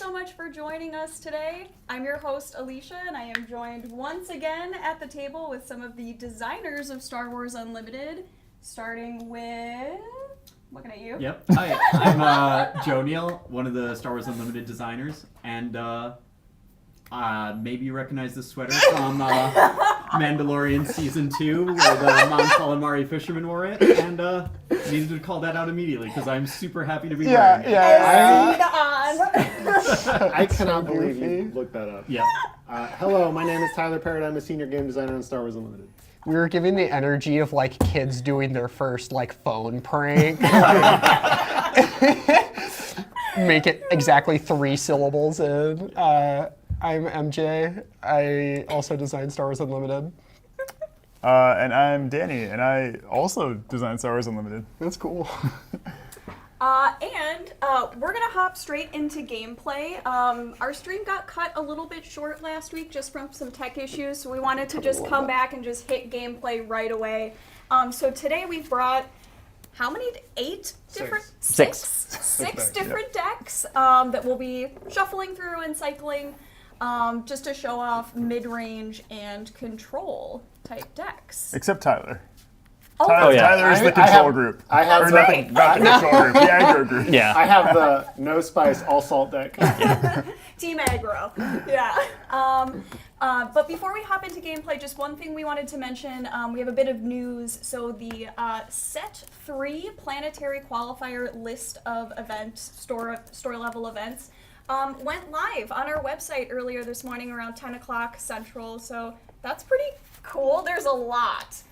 so much for joining us today. I'm your host, Alicia, and I am joined once again at the table with some of the designers of Star Wars Unlimited, starting with... Looking at you. Yep. Hi, I'm Joe Neal, one of the Star Wars Unlimited designers, and maybe you recognize this sweater from Mandalorian Season 2, where the Mon Calamari fisherman wore it, and needed to call that out immediately, because I'm super happy to be wearing it. I cannot believe you looked that up. Yeah. Hello, my name is Tyler Parrott. I'm a senior game designer on Star Wars Unlimited. We were giving the energy of like kids doing their first like phone prank. Make it exactly 3 syllables in. I'm MJ. I also design Star Wars Unlimited. And I'm Danny, and I also design Star Wars Unlimited. That's cool. We're gonna hop straight into gameplay. Our stream got cut a little bit short last week just from some tech issues, so we wanted to just come back and just hit gameplay right away. So today we've brought, how many? 8 different? Six different decks that we'll be shuffling through and cycling just to show off mid-range and control type decks. Except Tyler. Yeah. Tyler is the control group. I have or not the control group, the aggro group. Yeah. I have the no spice all salt deck. Team aggro. Yeah. But before we hop into gameplay, just one thing we wanted to mention. We have a bit of news. So the Set 3 planetary qualifier list of events, store level events, went live on our website earlier this morning around 10 o'clock Central. So that's pretty cool. There's a lot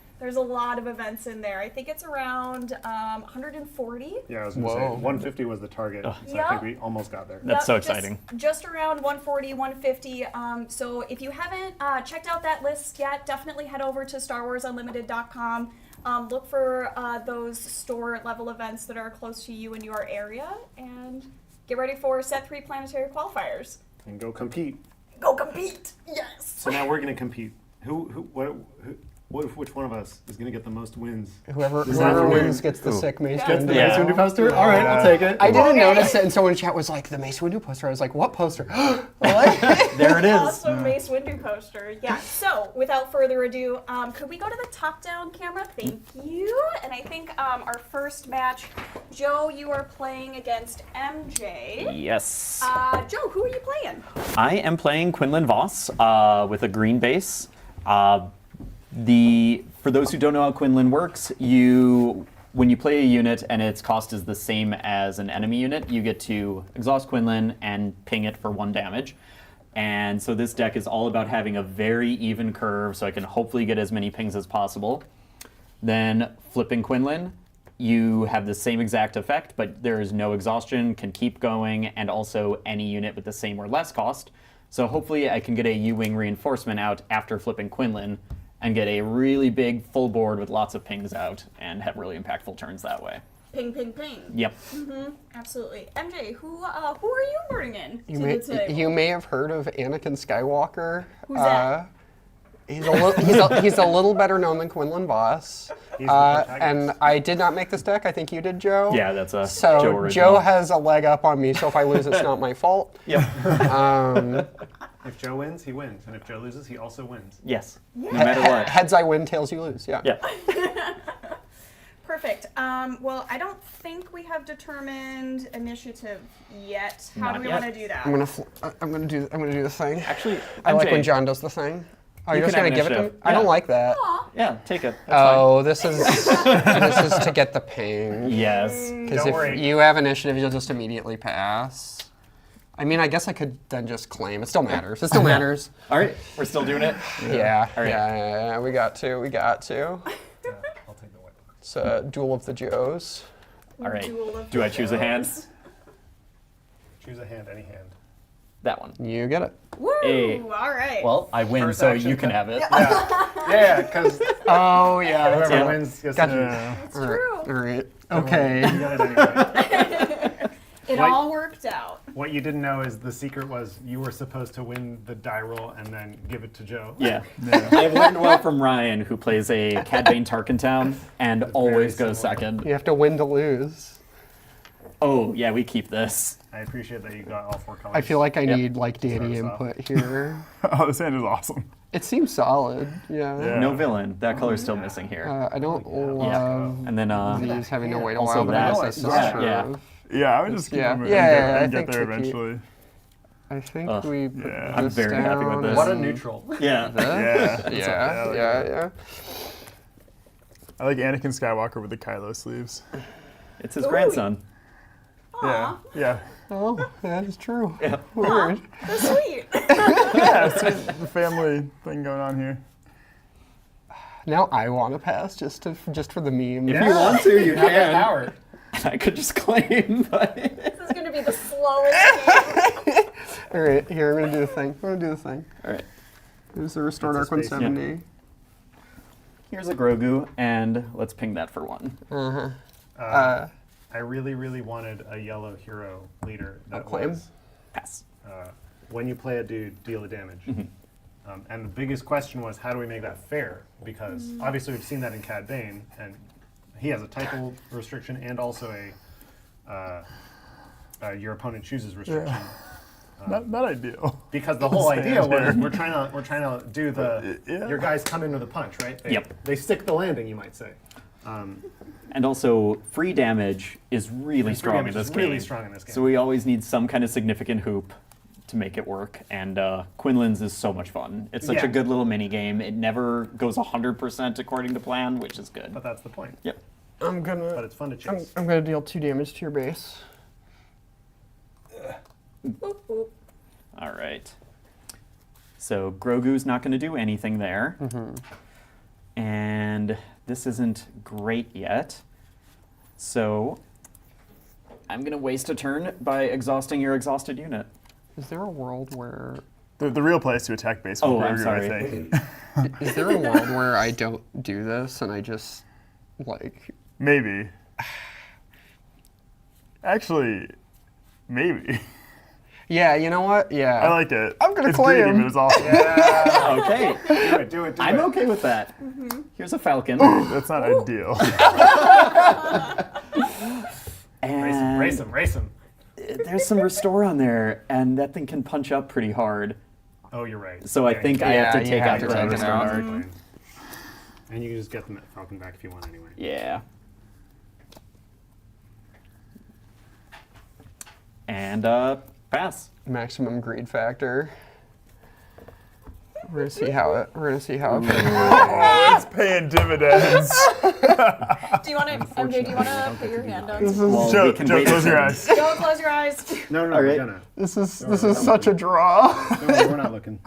of events in there. I think it's around 140. Yeah, I was going to say, 150 was the target, so I think we almost got there. That's so exciting. Just around 140, 150. So if you haven't checked out that list yet, definitely head over to StarWarsUnlimited.com. Look for those store level events that are close to you in your area, and get ready for Set 3 planetary qualifiers. And go compete. Go compete! Yes! So now we're going to compete. Which one of us is going to get the most wins? Whoever afternoon? wins gets the sick Mace Gets the Windu. Mace Windu poster? All right, I'll take it. I didn't notice it, and someone in chat was like, the Mace Windu poster. I was like, what poster? What? There it is. Awesome Mace Windu poster. Yeah, so without further ado, could we go to the top-down camera? Thank you. And I think our first match, Joe, you are playing against MJ. Yes. Joe, who are you playing? I am playing Quinlan Voss with a green base. For those who don't know how Quinlan works, when you play a unit and its cost is the same as an enemy unit, you get to exhaust Quinlan and ping it for 1 damage. And so this deck is all about having a very even curve so I can hopefully get as many pings as possible. Then flipping Quinlan, you have the same exact effect, but there is no exhaustion, can keep going, and also any unit with the same or less cost. So hopefully I can get a U-Wing reinforcement out after flipping Quinlan and get a really big full board with lots of pings out and have really impactful turns that way. Ping, ping, ping. Yep. Mm-hmm. Absolutely. MJ, who are you bringing to the table? You may have heard of Anakin Skywalker. Who's that? He's a little better known than Quinlan Voss. And I did not make this deck. I think you did, Joe. Yeah, that's a so Joe original. Joe has a leg up on me, so if I lose, it's not my fault. Yep. If Joe wins, he wins. And if Joe loses, he also wins. Yes. No matter what. Heads I win, tails you lose. Yeah. Yeah. Perfect. Well, I don't think we have determined initiative yet. How do we want to do that? I'm gonna do the thing. Actually, I like MJ, when John does the thing. Oh, you you're just can gonna have give it to me? initiative. I don't Yeah. like that. Aw. Yeah, take it. That's Oh, this is to get the ping. fine. Yes. Because Don't if worry. you have initiative, you'll just immediately pass. I mean, I guess I could then just claim. It still matters. It still matters. All right, we're still doing it? Yeah. All right. Yeah. We got to. I'll take the win. It's a duel of the Joes. All right. Duel of Do the I choose a hand? Joes. Choose a hand, any hand. That one. You get it. Woo! Hey. All right. Well, I win, First so action, you can have it. Yeah, because Oh, yeah. That's whoever it. wins gets Gotcha. to... it's true. All right. Okay. You got it anyway. It What? all worked out. What you didn't know is the secret was you were supposed to win the die roll and then give it to Joe. Yeah. I've learned well from Ryan, who plays a Cad Bane Tarkentown and always goes similar. second. You have to win to lose. Oh, yeah, we keep this. I appreciate that you got all 4 colors. I feel like I Yep. need like Danny Start us off. input here. Oh, this hand is awesome. It seems solid. Yeah. Yeah. No villain. That color's still missing here. I don't yeah. love And then, these having to wait a Also while, but that- I guess that's yeah, true. yeah. Yeah, I would just keep Yeah. them Yeah, I and get think there tricky. eventually. I think Ugh. we put Yeah. I'm this very happy with down this. What a and neutral. Yeah. this. Yeah. Yeah. I like Anakin Skywalker with the Kylo sleeves. It's his Ooh. grandson. Aw, Yeah. Oh, that is true. Yeah. Weird. that's sweet. Yeah, it's the family thing going on here. Now I want to pass just for the meme. If you want to, you Have that can. power. I could just claim, but This is gonna be the slowest game. All right, here I'm gonna do the thing. all right. Here's the restored That's Arc a space, 170. Here's a Grogu, and let's ping that for 1. I really, really wanted a yellow hero leader that claim? was, Pass. when you play a dude, deal the damage. And the biggest question was, how do we make that fair? Because obviously we've seen that in Cad Bane, and he has a typo restriction and also a your opponent chooses restriction. Not ideal. Because the whole idea was Standard. we're trying to do the Yeah. your guys come in with a punch, right? Yep. They stick the landing, you might say. And also, free damage is really Free strong in damage this is game. really strong in this game. So we always need some kind of significant hoop to make it work. And Quinlan's is so much fun. It's such Yeah. a good little mini game. It never goes 100% according to plan, which is good. But that's the point. Yep. I'm But gonna it's fun to chase. I'm gonna deal 2 damage to your base. Boop, boop. All right. So Grogu's not going to do anything there. And this isn't great yet. So I'm going to waste a turn by exhausting your exhausted unit. Is there a world where The real place to attack base Oh, with I'm Grogu, sorry. I think. is there a world where I don't do this and I just like Maybe. Actually, maybe. Yeah, you know what? Yeah. I like it. I'm gonna it's claim. greedy, but it's awesome. Okay. Do it. I'm okay with that. Here's a falcon. That's not ideal. And Race him. there's some restore on there, and that thing can punch up pretty hard. Oh, you're right. So I Yeah, think you I have to you take have out to the take it restore out. arc. can. And you can just get the Falcon back if you want anyway. Yeah. And pass. maximum greed factor. We're gonna see how it. Oh, it's paying dividends. Do you want to, MJ? Do you want to put your hand down? Well, Joe, we can Joe, wait close a your second. eyes. Don't close your eyes. No, All we're right. gonna. This is such a draw. No, we're not looking.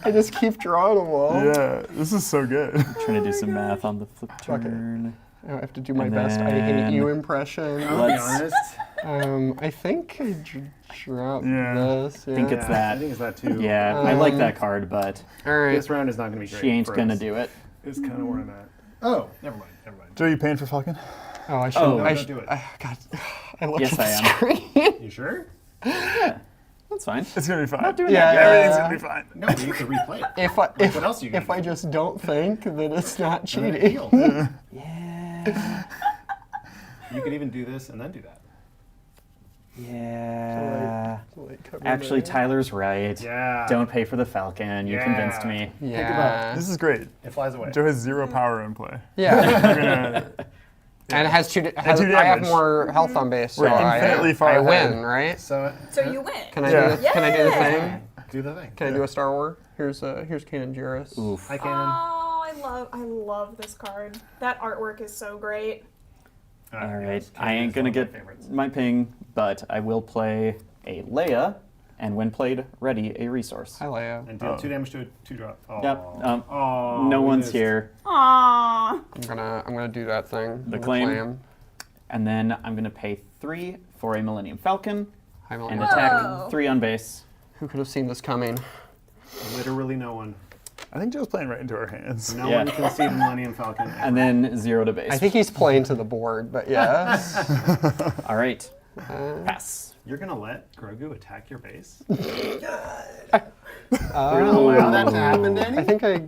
I just keep drawing them all. Yeah, this is so good. Trying to do some math on the flip Okay. turn. I have to do my And best I hate then- you impression. I'll be Let's- honest. I think I dropped Yeah. this. I think yeah. it's that. I think it's that too. Yeah, I like that card, but All right. This round is not going to be great. she ain't for gonna us. do it. It's kind of where I'm at. Oh, never mind. Joe, you paying for Falcon? Oh, I should. Oh. No, I don't should. do it. God, I looked Yes, at the I am. screen. You sure? That's fine. It's gonna be fine. Not doing Yeah, that. Everything's gonna be fine. No, you have to replay it. If I if, what else are you gonna if I do? just don't think that it's not And then cheating. heal. Yeah. You could even do this and then do that. Yeah. Like, cover Actually, there. Tyler's right. Yeah. Don't pay for the Falcon. You Yeah. convinced me. Yeah. This is great. It flies away. Joe has 0 power in play. Yeah. You're gonna, And it has two. Has, two I have damage. more health on base, so We're infinitely far I ahead. win, right? So You win. Can I Yeah. do the, Can I do the Yeah. thing? do the thing. Can I do a Star War? Here's Kanan Jarrus. Oof. I can. Oh, I love this card. That artwork is so great. All right. yes, I ain't is gonna one of my get favorites. my ping, but I will play a Leia, and when played, ready a resource. Hi, Leia. And deal 2 damage to a 2-drop. Oh. Yep. Oh, No we one's missed. here. Aww. I'm gonna do that thing. The with claim. And then I'm gonna pay 3 for a Millennium Falcon Hi, and Millennium. attack Whoa. 3 on base. Who could have seen this coming? Literally no one. I think Joe's playing right into our hands. No Yeah. one can see the Millennium Falcon. ever. And then 0 to base. I think he's playing to the board, but yes. All right. Pass. You're gonna let Grogu attack your base? We're gonna allow that to happen, I think I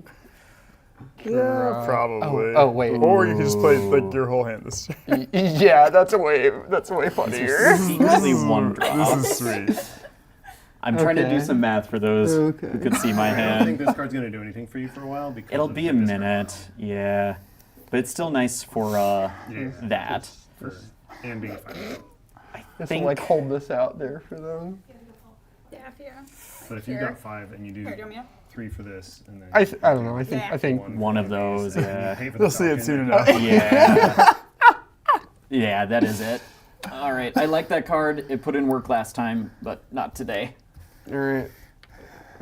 Yeah, probably. Oh, wait. Or you can just play like your whole hand this turn. Yeah, that's way funnier. Secretly one drop. This is sweet. I'm trying to do Okay. some math for those who could see my I don't think hand. this card's gonna do anything for you for a while because It'll of be a the discard minute, yeah. But it's still nice for pile. Yeah. that. And being a fighter. Just think- like hold this out there for them. Yeah, here. But if you've Here. got 5 and you do Here, do you want me to? 3 for this, and then I don't know. I think One of those, and you yeah. pay for the They'll see it Falcon, soon and- enough. Yeah. Yeah, that is it. All right, I like that card. It put in work last time, but not today. All right.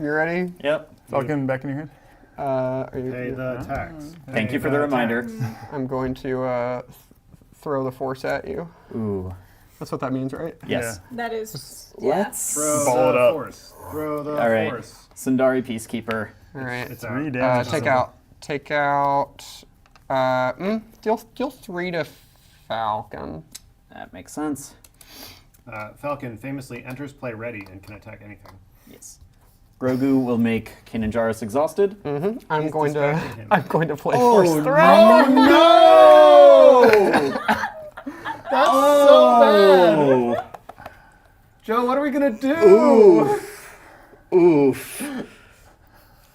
You ready? Yep. Falcon back in your hand. Are you, Pay the tax. Thank Pay you for the reminder. tax. I'm going to throw the force at you. Ooh. That's what that means, right? Yes. That is. Let's. Throw Ball it the up. force. Throw the All right. force. Sundari Peacekeeper. All right. It's 3 out. damage. Take out. Deal 3 to Falcon. That makes sense. Falcon famously enters play ready and can attack anything. Yes. Grogu will make Kanan Jarrus exhausted. I'm going distracting him. to play force throw. No! That's Oh! Joe, what are we gonna do? Oof.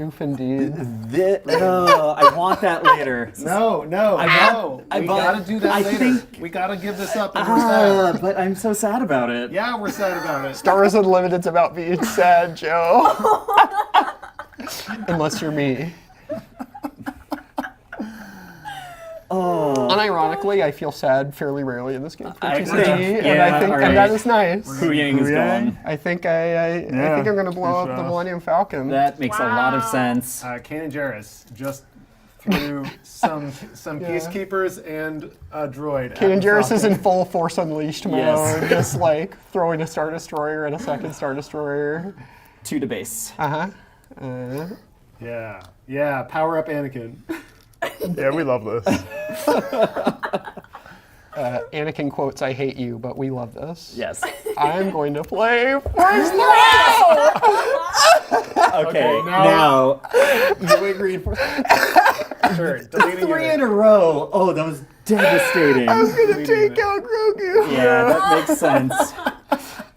Oof indeed. I want that later. No. We gotta do that later. We gotta give this up and we're sad. But I'm so sad about it. Yeah, we're sad about it. Star Wars Unlimited's about being sad, Joe. Unless you're me. Unironically, I feel sad fairly rarely in this game for I TCG, think- and yeah, I think all and that right. is nice. Hu Yang is Hu Yang? gone. I think I think I'm gonna blow Good up the job. Millennium Falcon. That makes a lot of Wow. sense. Kanan Jarrus just threw some peacekeepers and a droid. Kanan Jarrus is in full Force Unleashed mode, Yes. just like throwing a Star Destroyer and a second Star Destroyer. 2 to base. Yeah, power up Anakin. Yeah, we love this. Anakin quotes, "I hate you, but we love this." Yes. I'm going to play Force Throw! Okay, now- you agreed for Sure, deleting 3 it. in a row. Oh, that was devastating. I'm gonna take out Grogu. Yeah, that makes sense.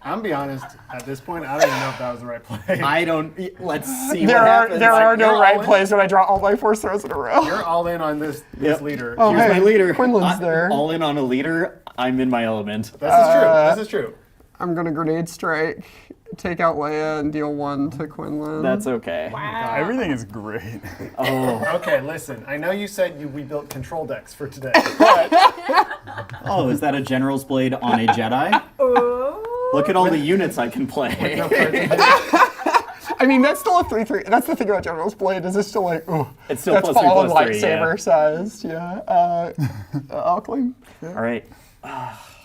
I'm gonna be honest, at this point, I don't even know if that was the right play. I don't. Let's see There what are happens. there are no you're right all in? plays when I draw all my Force Throws in a row. You're all in on this Yep. leader. Oh, Here's hey, my leader. Quinlan's there. All in on a leader. I'm in my element. This is true. I'm gonna Grenade Strike, take out Leia, and deal 1 to Quinlan. That's okay. Wow. Everything is great. Oh, Okay, listen. I know you said we built control decks for today, but oh, is that a General's Blade on a Jedi? Ooh. Look at all the units I can play. I mean, that's still a 3/3. That's the thing about General's Blade, is it's still like, ooh. It's still that's plus 3, fallen plus 3, lightsaber yeah. sized, yeah. I'll claim. All right.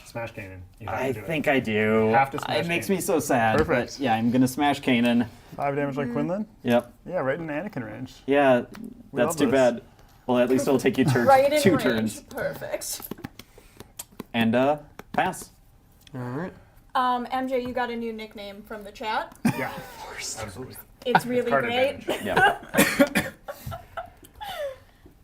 smash Kanan. You have I to do think I do. have to smash It makes Kanan. me so sad. Perfect. But yeah, I'm gonna smash Kanan. 5 damage like Quinlan? Yep. Yeah, right in Anakin range. Yeah, We that's love too this. bad. Well, at least it'll take you Right in 2 range. turns. Perfect. And pass. All right. MJ, you got a new nickname from the chat. it. Yeah, absolutely. It's really Card great. advantage. Yeah.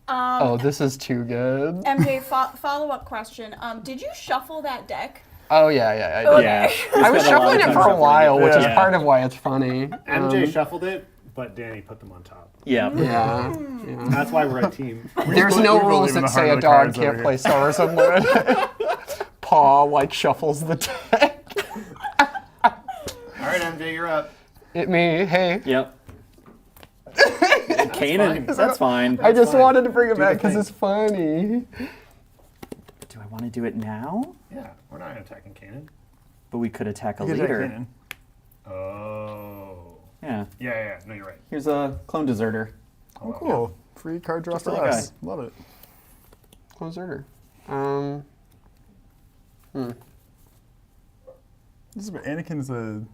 Oh, this is too good. MJ, follow-up question. Did you shuffle that deck? Oh, yeah, I did. Yeah. I was shuffling it for a while, which is Yeah. part of why it's funny. MJ shuffled it, but Danny put them on top. Yeah. Yeah. That's why we're a team. There's no we rules believe in that the say heart a of the dog cards can't over play here. Star Wars Unlimited. Paw, like, shuffles the deck. All right, MJ, you're up. It me, hey. Yep. Kanan, fine. that's fine. I just fine. wanted to bring it Do the back because thing. it's funny. Do I want to do it now? Yeah, we're not attacking Kanan. But we could attack a You can attack leader. Kanan. Oh. Yeah. Yeah. Yeah. No, you're right. Here's a clone deserter. Oh, cool. Free card draw for like us. I. Love it. Closer. This is Anakin's a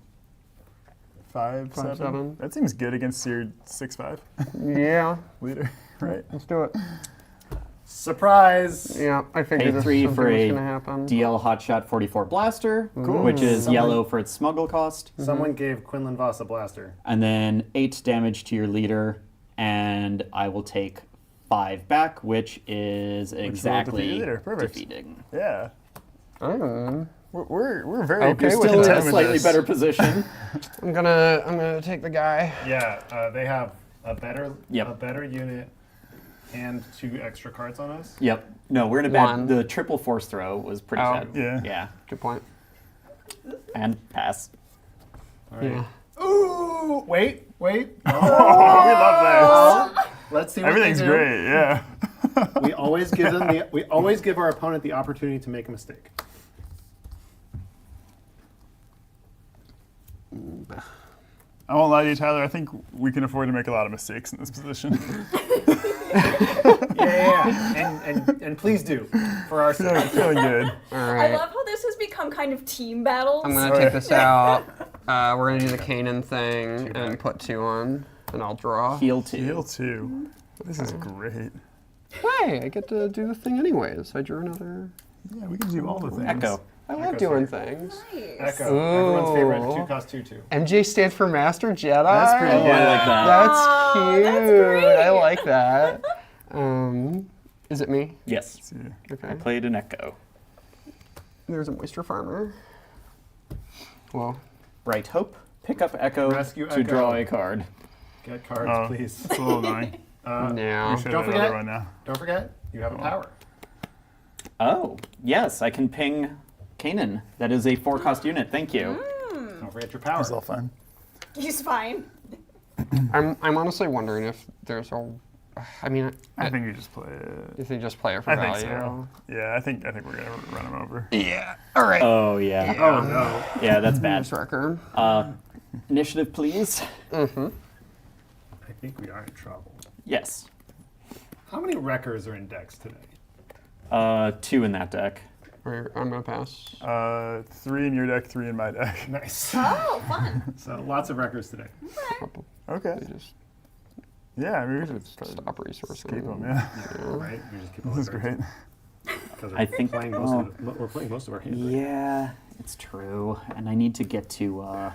5/7. 5/7. That seems good against your 6/5 Yeah, leader, right? let's do it. Surprise! Yeah, I Pay figured this 3 something for was a gonna happen. DL Hotshot 44 blaster, Cool. which is Someone- yellow for its smuggle cost. Someone gave Quinlan Voss a blaster. And then 8 damage to your leader, and I will take 5 back, which is will exactly defeat you later. Perfect. defeating. Yeah. Mm. We're very Okay, You're with still in that. a slightly better position. I'm gonna take the guy. Yeah, they have a better Yep. unit and 2 extra cards on us. Yep. No, we're in a bad. One. The triple force throw was pretty Oh. bad. Yeah. Yeah. Good point. And pass. All right. Yeah. Ooh, wait. Oh, we love Let's see that. what Everything's they do. great. Yeah. We always give them the. We always give our opponent the opportunity to make a mistake. I won't lie to you, Tyler. I think we can afford to make a lot of mistakes in this position. Yeah. And please do for our sake. Feeling good. All I right. love how this has become kind of team battles. I'm gonna Oh, take yeah. this out. We're gonna do the Kanan thing and put 2 on, and I'll draw. Heal 2. Heal 2. This is great. Hey, I get to do the thing anyways. I drew another. Yeah, we can do all the things. Echo. I love Echo's doing here. things. Nice. Echo. Everyone's favorite. Ooh. 2 cost 2/2. MJ stands for Master Jedi. That's pretty Oh, good. I like that. That's Aw, cute. that's great. I like that. Is it me? Yes. See. Okay. I played an Echo. There's a moisture farmer. Well, Bright Hope. Pick up Echo Rescue to Echo. draw a card. Get cards, Oh, please. it's a little annoying. no. We should Don't have forget- another one now. Don't forget, you have a power. Oh, yes, I can ping Kanan. That is a 4-cost unit. Thank you. Don't forget your power. It's all fun. He's fine. I'm honestly wondering if there's a. I mean, I think you just play it. if they just play it for I think value. so. Yeah, I think we're gonna run him over. Yeah. All right. Oh, yeah. Oh no. Yeah, that's bad. This record. Initiative, please. I think we are in trouble. Yes. How many wreckers are in decks today? 2 in that deck. I'm gonna pass. 3 in your deck, 3 in my deck. Nice. Oh, fun. So lots of wreckers today. Okay. They just Yeah, I mean, we should stop resourcing. keep them. Yeah. Right? We just keep all This is the great. Because I think- playing most of we're playing most of our hands. Right? Yeah, it's true. And I need to get to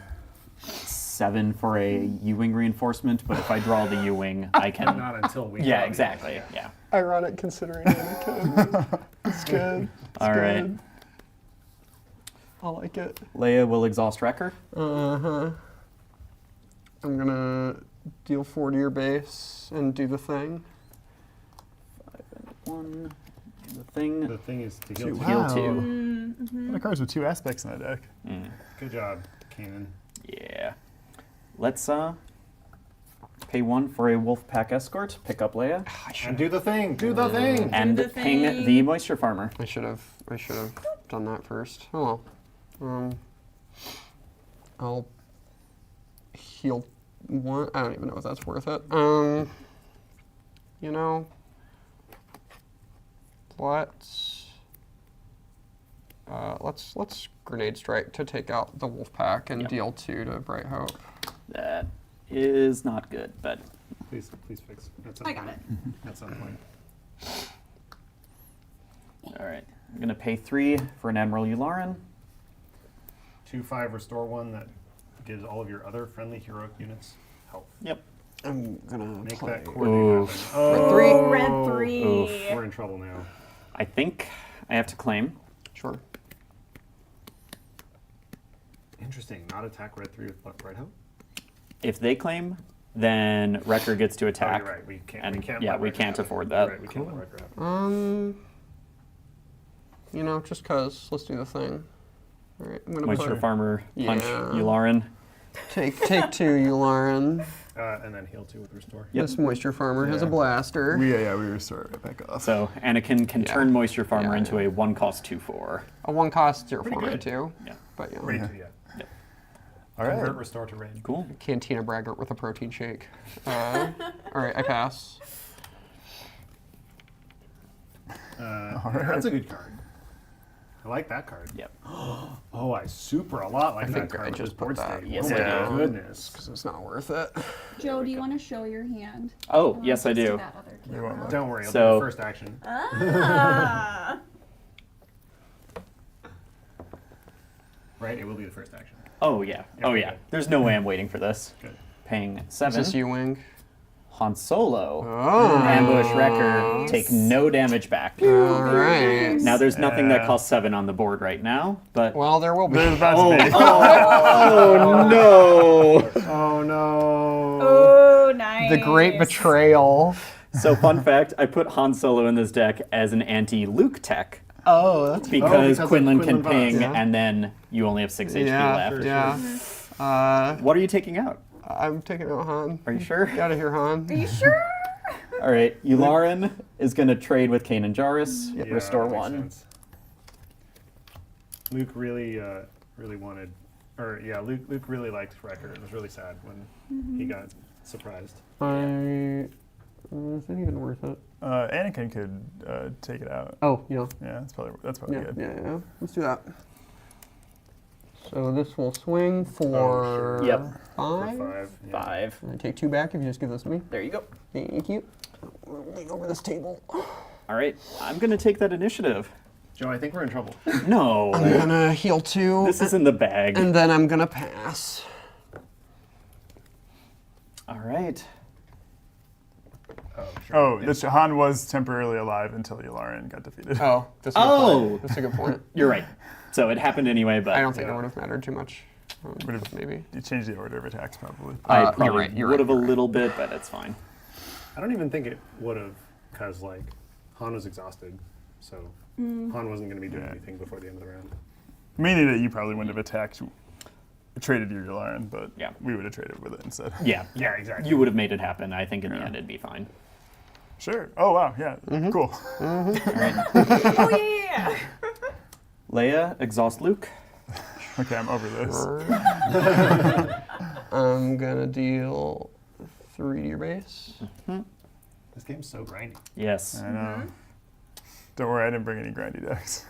7 for a U-Wing reinforcement, but if I draw the U-Wing, I can... Not until we. Yeah, draw. exactly. Yeah. Ironic considering Anakin. It's good. It's All right. good. I like it. Leia will exhaust Wrecker. I'm gonna deal 4 to your base and do the thing. 1, the thing. The thing is to heal. Two. two. Heal Wow. 2. A lot of cards with 2 aspects in that deck. Good job, Kanan. Yeah. Let's pay 1 for a Wolfpack Escort, pick up Leia, And do the thing. Do the thing. and the ping thing. the Moisture Farmer. I should have done that first. Oh well. I'll heal 1. I don't even know if that's worth it. You know, let's grenade strike to take out the wolf pack and Yep. deal 2 to Bright Hope. That is not good, but Please fix. At some I got point. At some point. all right. I'm gonna pay 3 for an Admiral Yularen. 2/5 restore 1 that gives all of your other friendly heroic units health. Yep. I'm gonna Make play. that coordinate happen. Oh, Three. Red 3. Oof. we're in trouble now. I think I have to claim. Sure. Interesting. Not attack red 3 with Bright Hope. If they claim, then Wrecker gets to Oh, attack. you're right. We can't. And we can't. yeah, let we Wrecker can't happen. afford You're that. Right, we can't let Wrecker happen. You know, just cause, let's do the thing. All right, I'm gonna Moisture put, Farmer, punch Yeah. Yularen. take 2, Yularen. And then heal 2 with restore. Yep. This moisture farmer has a Yeah. blaster. We restart right back off. So Anakin can Yeah. turn Moisture Farmer Yeah, into yeah. a 1-cost 2/4. A 1 cost 0 Pretty for good. too. Yeah. But you know, Ready Yeah. to, yeah. All right. Convert restore to red. Cool. Cantina Braggart with a protein shake. All right, I pass. That's a good card. I like that card. Yep. Oh, I super a lot like I that think card. I with just this board put that state. Yes, oh I my do. goodness. Because it's not worth it. Joe, do you want to show your hand? Oh, yes, I do. That other You want camera. Don't worry, I'll So- do the first action. Ah. Right? It will be the first action. Oh, yeah. Yeah, Oh, okay, yeah. good. There's no way I'm waiting for this. Good. Paying Is 7. this U-Wing? Han Solo, Oh. ambush Wrecker, Nice. take no damage back. All right. Now there's nothing that Yeah. costs 7 on the board right now, but Well, there will be. There's about to be. oh no! Oh no. Oh, nice. The great betrayal. So fun fact, I put Han Solo in this deck as an anti-Luke tech Oh, that's because of Quinlan can Quinlan Voss. ping, Yeah. and then you only have 6 HP left. yeah. What are you taking out? I'm taking out Han. Are you sure? Get out of here, Han. Are you sure? All right, Yularen is going to trade with Kanan Jarrus, Yeah, restore that makes 1. sense. Luke really wanted, Luke really liked Wrecker. It was really sad when he got surprised. Is it even worth it? Anakin could take it out. Oh, yeah. Yeah, that's probably Yeah, good. yeah. Let's do that. So this will swing for sure. Yep. For 5. 5. Yeah. 5. And I take 2 back if you just give this to me. There you go. Thank you. Lean over this table. All right, I'm going to take that initiative. Joe, I think we're in trouble. No, I'm gonna heal 2. this is in the bag. And then I'm gonna pass. All right. Oh, sure. Oh, Han was temporarily alive until Yularen got defeated. Oh, that's a good Oh. point. That's a good point. You're right. So it happened anyway, but I don't think Yeah. it would have mattered too much. Would have- Maybe. You changed the order of attacks probably. I you're probably right, you're would right, have a you're right. little bit, but it's fine. I don't even think it would have, because Han was exhausted, so Han wasn't going to be doing Yeah. anything before the end of the round. Meaning that you probably wouldn't have traded your Yularen, but Yeah. we would have traded with it instead. Yeah. Yeah, exactly. You would have made it happen. I think in the end it'd be fine. Sure. Oh wow, yeah, cool. Oh, yeah. Leia, exhaust Luke. Okay, I'm over this. I'm gonna deal 3 to your base. This game's so grindy. Yes. I know. Don't worry, I didn't bring any grindy decks.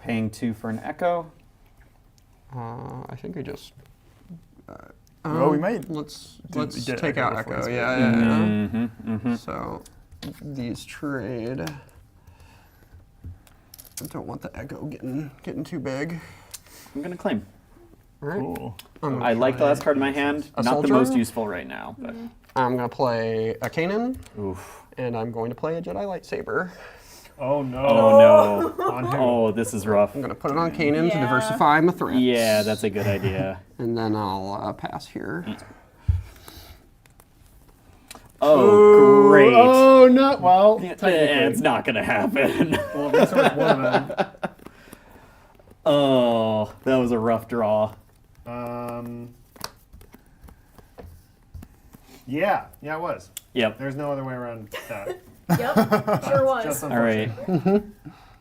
Paying 2 for an Echo. I think I just. Well, we might Let's get take Echo out before Echo. it's Yeah, good. yeah, yeah. Mm-hmm, mm-hmm. So these trade. I don't want the Echo getting too big. I'm going to claim. All right. Cool. I'm gonna I like the play- last card in my hand. A Not the soldier? most useful right now, but I'm gonna play a Kanan, oof. and I'm going to play a Jedi lightsaber. Oh no. Oh no. On who? Oh, this is rough. I'm gonna put it on Kanan to Yeah. diversify my threats. Yeah, that's a good idea. And then I'll pass here. Oh, great. Oh, not well. It's not going to happen. Well, resource one of them. Oh, that was a rough draw. Yeah, it was. Yep. There's no other way around that. Yep, sure was. Just All right. unfortunate.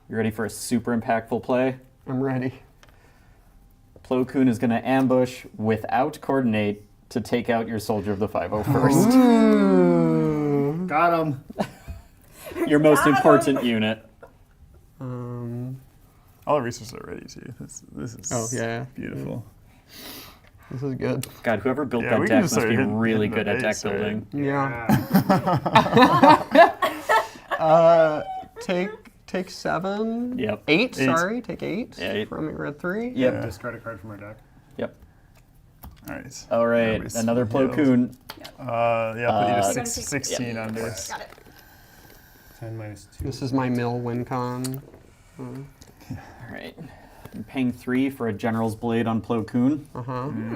You ready for a super impactful play? I'm ready. Plo Koon is going to ambush without coordinate to take out your soldier of the 501st. Got him. Your most important unit. All the resources are ready too. This is Oh, yeah. beautiful. This is good. God, whoever built Yeah, that we deck can must just be start hitting- really hitting good the at deck base, right? building. Yeah. Take 7. Yep. 8. Eight. Sorry, take 8 Yeah, 8. from your red 3. Yep. Yeah. Discard a card from our deck. Yep. All right. All right. Everybody's Another Plo healed. Koon. Yeah, put you to You're gonna take- 16 yeah. on this. Got it. 10 minus 2. This is my mill win con. All right. I'm paying 3 for a General's Blade on Plo Koon.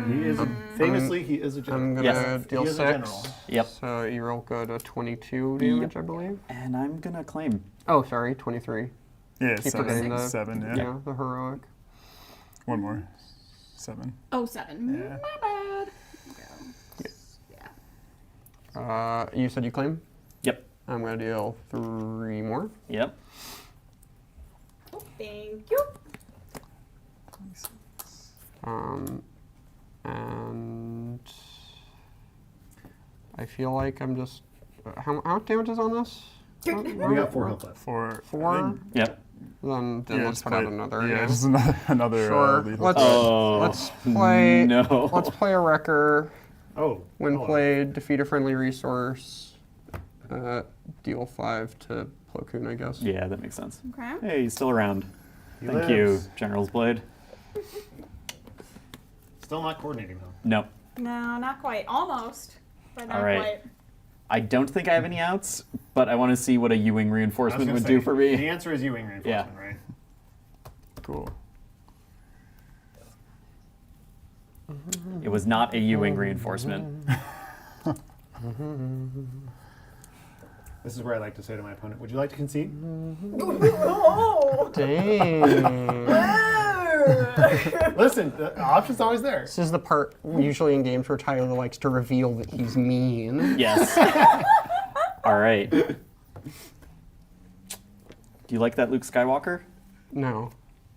He is famously he is a general. I'm gonna Yes. deal He is a 6. general. Yep. So you roll good at 22 damage, I believe. And I'm going to claim. Oh, sorry, 23. Yeah, Keep forgetting the 7. Yeah. Yeah, the heroic. One more. 7. Oh, 7. Yeah. My bad. Yeah. You said you claim? Yep. I'm gonna deal 3 more. Yep. Oh, thank you. And I feel like I'm just. How much damage is on this? We got 4 health left. 4. 4. Yep. Then Yeah, let's put out another. Yeah, just another Sure. lethal Let's- threat. Oh. Let's play. No. Let's play a wrecker. Oh. When hold on. played, defeat a friendly resource. Deal 5 to Plo Koon, I guess. Yeah, that makes sense. Okay. Hey, he's still around. He Thank you, lives. General's Blade. Still not coordinating though. Nope. No, not quite. Almost. by that All right. point. I don't think I have any outs, but I want to see what a U-wing I was reinforcement gonna would say, do for The me. answer is U-wing reinforcement, right? Cool. It was not a U-wing reinforcement. This is where I like to say to my opponent, would you like to concede? Oh! Dang. Listen, the option's always there. This is the part usually in games where Tyler likes to reveal that he's mean. Yes. All right. Do you like that Luke Skywalker? No.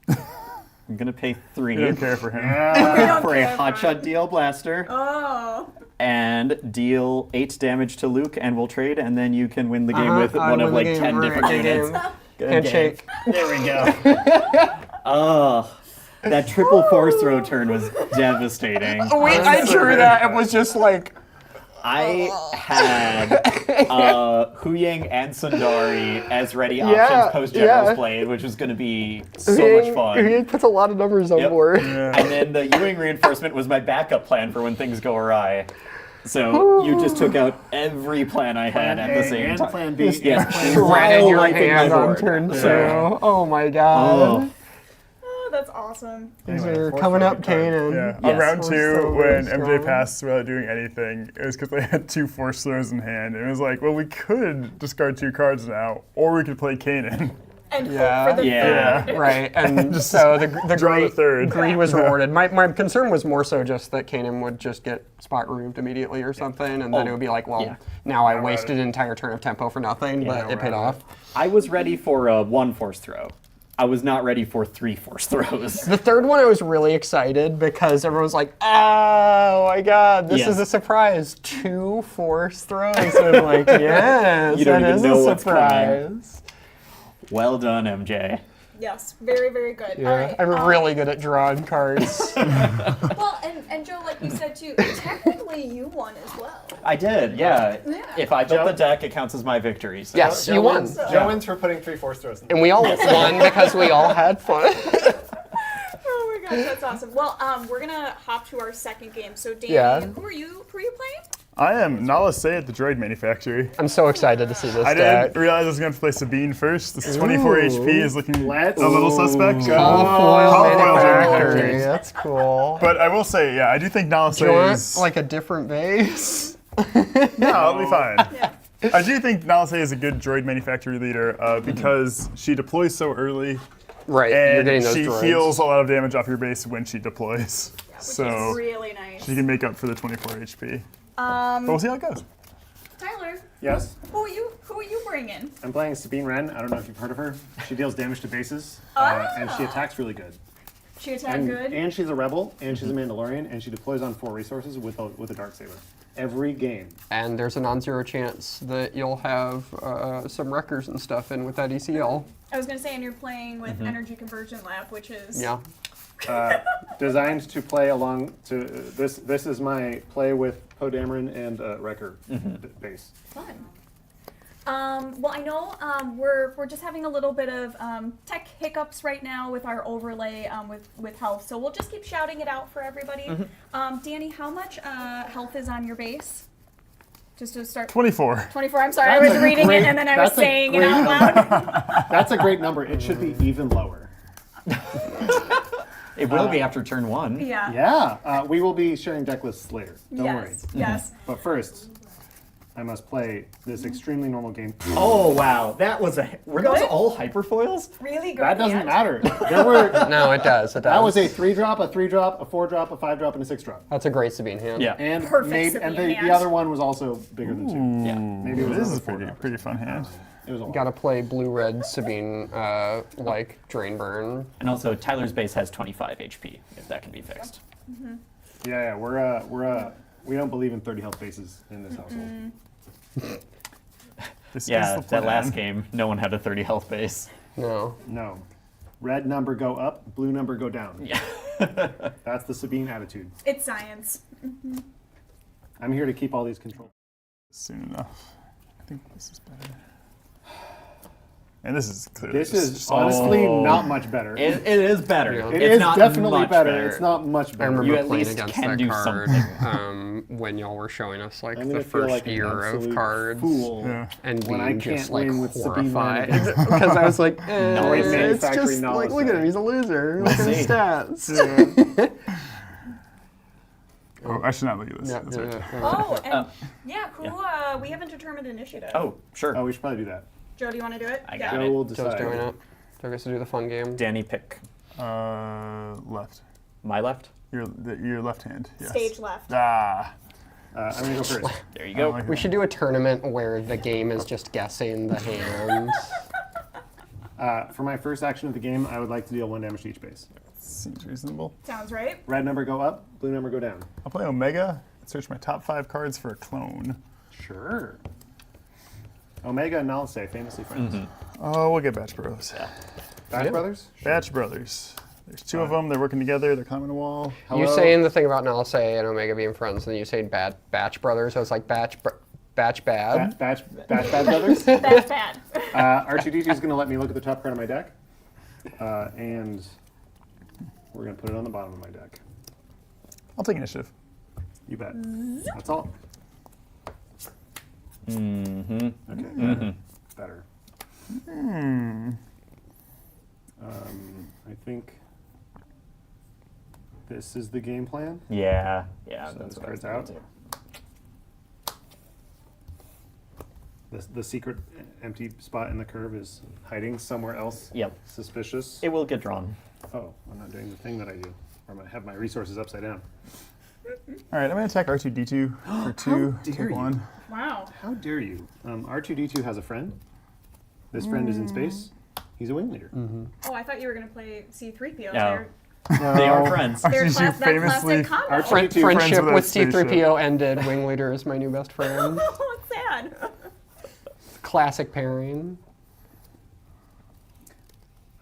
I'm gonna pay You 3 don't care for him. Yeah. don't for a care for hotshot it. DL blaster Oh. and deal 8 damage to Luke, and we'll trade, and then you can win the game with I one of win the like game. 10 Alright, different good units. game. Good Handshake. game. There we go. Oh, that triple force throw turn was devastating. I drew that. It was just like, I had Huyang and Sundari as ready Yeah, options post General's yeah. Blade, which was going to be so much fun. He puts a lot of numbers on Yep. board. And then the U-wing reinforcement was my backup plan for when things go awry. So you just took out every plan I had at the same and time. plan B. Yes. and plan C. Shredded your Wiping my hand on board. turn 2. Yeah. Oh my god. Oh. Oh, that's awesome. These Anyway, are fourth coming round up, card. Kanan. Yeah. Yes. On round We're 2, so when strong. MJ passed without doing anything, it was because they had 2 force throws in hand. It was like, well, we could discard 2 cards now, or we could play Kanan. And Yeah. hope for the Yeah. third. Right, and so the Draw the greed, third. greed was rewarded. My concern was more so just that Kanan would just get spot removed immediately or something, and then it would be like, well, yeah. now I wasted an entire turn of tempo for nothing, but it paid off. I was ready for a 1 force throw. I was not ready for 3 force throws. The third one, I was really excited because everyone's like, oh my god, this Yes. is a surprise. 2 force throws. And I'm like, yes, You don't that even is know a what's surprise. Well done, MJ. Yes, very, very good. Yeah, All right. I'm really good at drawing cards. Well, and Joe, like you said too, technically you won as well. I did, yeah. Yeah. If I built Joe? the deck, it counts as my victory. So. Yes, Joe you won. wins. Joe wins for putting 3 force throws in. And we all won because we all had fun. Oh my gosh, that's awesome. Well, we're gonna hop to our second game. So, Danny, Yeah. who are you playing? I am Nala Say at the Droid Manufactory. I'm so excited to see this I deck. didn't realize I was going to play Sabine first. This 24 HP is looking Let's a little suspect. go. Foil manufacturing. manufacturing. That's cool. But I will say, yeah, I do think Nala Do you want Say is... like a different base? No, I'll be fine. Yeah. I do think Nala Say is a good droid manufacturer leader because she deploys so early, Right, you're and getting those she droids. heals a lot of damage off your base when she deploys. Which So is really nice. she can make up for the 24 HP. But we'll see how it goes. Tyler, Yes, who are you bringing? I'm playing Sabine Wren. I don't know if you've heard of her. She deals damage to bases, and she attacks really good. She attacked And, good. and she's a rebel, and she's a Mandalorian, and she deploys on 4 resources with a Darksaber. Every game. And there's a non-zero chance that you'll have some wreckers and stuff in with that ECL. I was gonna say, and you're playing with Energy Conversion Lab, which is Yeah. Designed to play along to this is my play with Poe Dameron and Wrecker base. fun. Well, I know we're just having a little bit of tech hiccups right now with our overlay with health, so we'll just keep shouting it out for everybody. Danny, how much health is on your base? Just to start. 24. 24. I'm sorry, I That's was a reading great- it and then I was that's a saying it great out loud. That's a great number. It should be even lower. It will be after turn 1. Yeah. Yeah, we will be sharing deck lists later. Don't worry. Yes. Yes. But first, I must play this extremely normal game. Oh, wow. That was were those Good? all hyperfoils? Really good. That doesn't hand. matter. There were. No, it does. It does. That was a 3-drop, a 3-drop, a 4-drop, a 5-drop, and a 6-drop. That's a great Sabine hand. Yeah. And Perfect maybe, and Sabine the hand. other one was also bigger than 2. Yeah. Maybe it was This is a another 4-drop. pretty fun hand. It was a lot. Gotta play blue-red Sabine like Drain Burn. And also, Tyler's base has 25 HP, if that can be fixed. Yeah, we don't believe in 30 health bases in this household. This is Yeah, the that plan. last game, no one had a 30 health base. No. No. Red number go up, blue number go down. Yeah. That's the Sabine attitude. It's science. I'm here to keep all these controlled. Soon enough. I think this is better. And this is clearly This just is so- honestly not much better. It is better. Yeah. It It's is not definitely much better. It's not much I better. remember You at playing least against can that do card something. when y'all were showing us like I'm the gonna feel first like an year of absolute cards. fool Yeah. And when I being can't just like win with Sabine horrified Rand because I was like, Noise it's manufacturing just like, look Nalase. at him, he's a loser. Look at his see. stats. Oh, I should not look at this. Yeah, That's yeah, right. yeah. Oh, and yeah, cool. We haven't determined initiative. Oh, sure. Oh, we should probably do that. Joe, do you want to do it? I got Joe it. will Joe's decide. doing it. Joe gets to do the fun game. Danny, pick Left. my left. Your left hand. Yes. Stage left. Ah. I'm gonna go first. There you I go. don't like We that. should do a tournament where the game is just guessing the hands. For my first action of the game, I would like to deal 1 damage to each base. Seems reasonable. Sounds right. Red number go up, blue number go down. I'll play Omega. Search my top 5 cards for a clone. Sure. Omega and Nalase, famously friends. Oh, we'll get Batch Bros. Batch Yeah. Brothers? Batch Brothers. There's 2 of them. They're working together. They're climbing a wall. Hello? You saying the thing about Nalase and Omega being friends, and then you saying Batch Brothers. I was like, Batch Bad. Batch Bad Brothers? That's bad. R2D2 is going to let me look at the top card of my deck. And we're going to put it on the bottom of my deck. I'll take initiative. You bet. That's all. Mm-hmm. Okay. Better. I think this is the game plan. Yeah. Yeah. So That's this what I was card's thinking out. The secret empty spot in the curve is hiding somewhere else. Yep. Suspicious. It will get drawn. Oh, I'm not doing the thing that I do. Or I'm going to have my resources upside down. All right, I'm going to attack R2D2 for 2. dare Take you. 1. Wow. How dare you? R2D2 has a friend. This friend is in space. He's a wing leader. Oh, I thought you were gonna play C-3PO. No. They're, They are friends. they're You that famously- classic combo. Our Friendship friends with with that C-3PO ended. Wing Leader is my new best friend. Oh, it's sad. Classic pairing.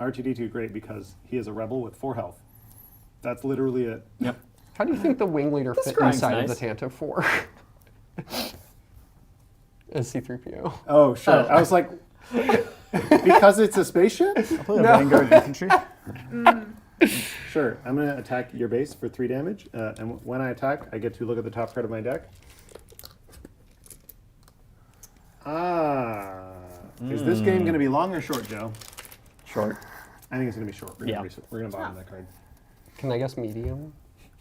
R2D2 great because he is a rebel with 4 health. That's literally it. Yep. How do you think the Wing Leader fit scrying's inside of nice. the Tantive 4? As C-3PO. Oh, sure. I was like, because it's a spaceship? I'll play a Vanguard Infantry. Sure. I'm going to attack your base for 3 damage. And when I attack, I get to look at the top card of my deck. Is this game going to be long or short, Joe? Short. I think it's going to be short. We're Yeah. going to bottom that card. Can I guess medium?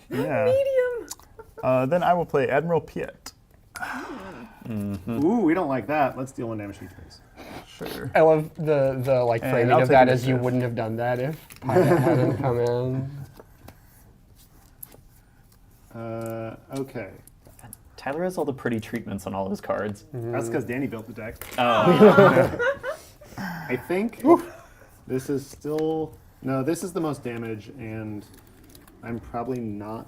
Yeah. Medium. Then I will play Admiral Piet. Ooh, we don't like that. Let's deal 1 damage to each base. Sure. I love the like And framing I'll of take that as you initiative. wouldn't have done that if Pilot hadn't come in. Okay. Tyler has all the pretty treatments on all his cards. That's because Danny built the deck. Oh. I think this is still... No, this is the most damage, and I'm probably not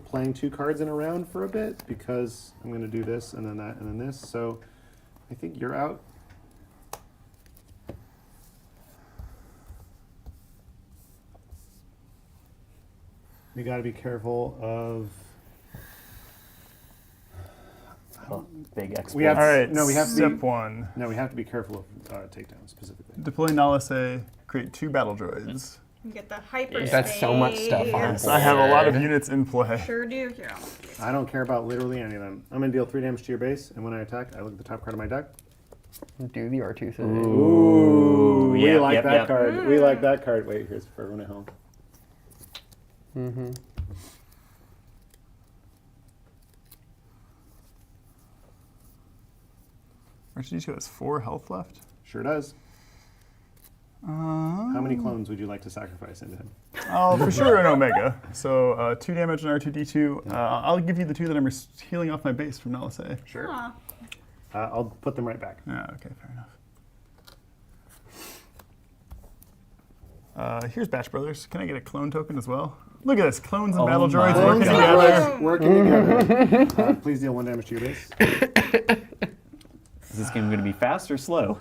playing 2 cards in a round for a bit because I'm going to do this and then that and then this. So I think you're out. We got to be careful of... Well, big exploits. We have- All right. No, we have to Step be- 1. No, we have to be careful of takedowns specifically. Deploy Nalase. Create 2 battle droids. You get the hyperspace. That's so much stuff on So I have a lot of Board. units in play. Sure do, yeah. I don't care about literally any of them. I'm going to deal 3 damage to your base, and when I attack, I look at the top card of my deck. Do the R2 thing. Ooh, we yep, like yep, that yep. card. We like that card. Wait, here's for everyone at home. Mm-hmm. R2D2 has 4 health left. Sure does. How many clones would you like to sacrifice into him? Oh, for sure an Omega. So 2 damage on R2D2. I'll give you the 2 that I'm healing off my base from Nalase. Sure. Aw. I'll put them right back. Yeah, okay, fair enough. Here's Batch Brothers. Can I get a clone token as well? Look at this, clones and Oh battle droids my working God. together. Working together. Please deal 1 damage to your base. Is this game going to be fast or slow?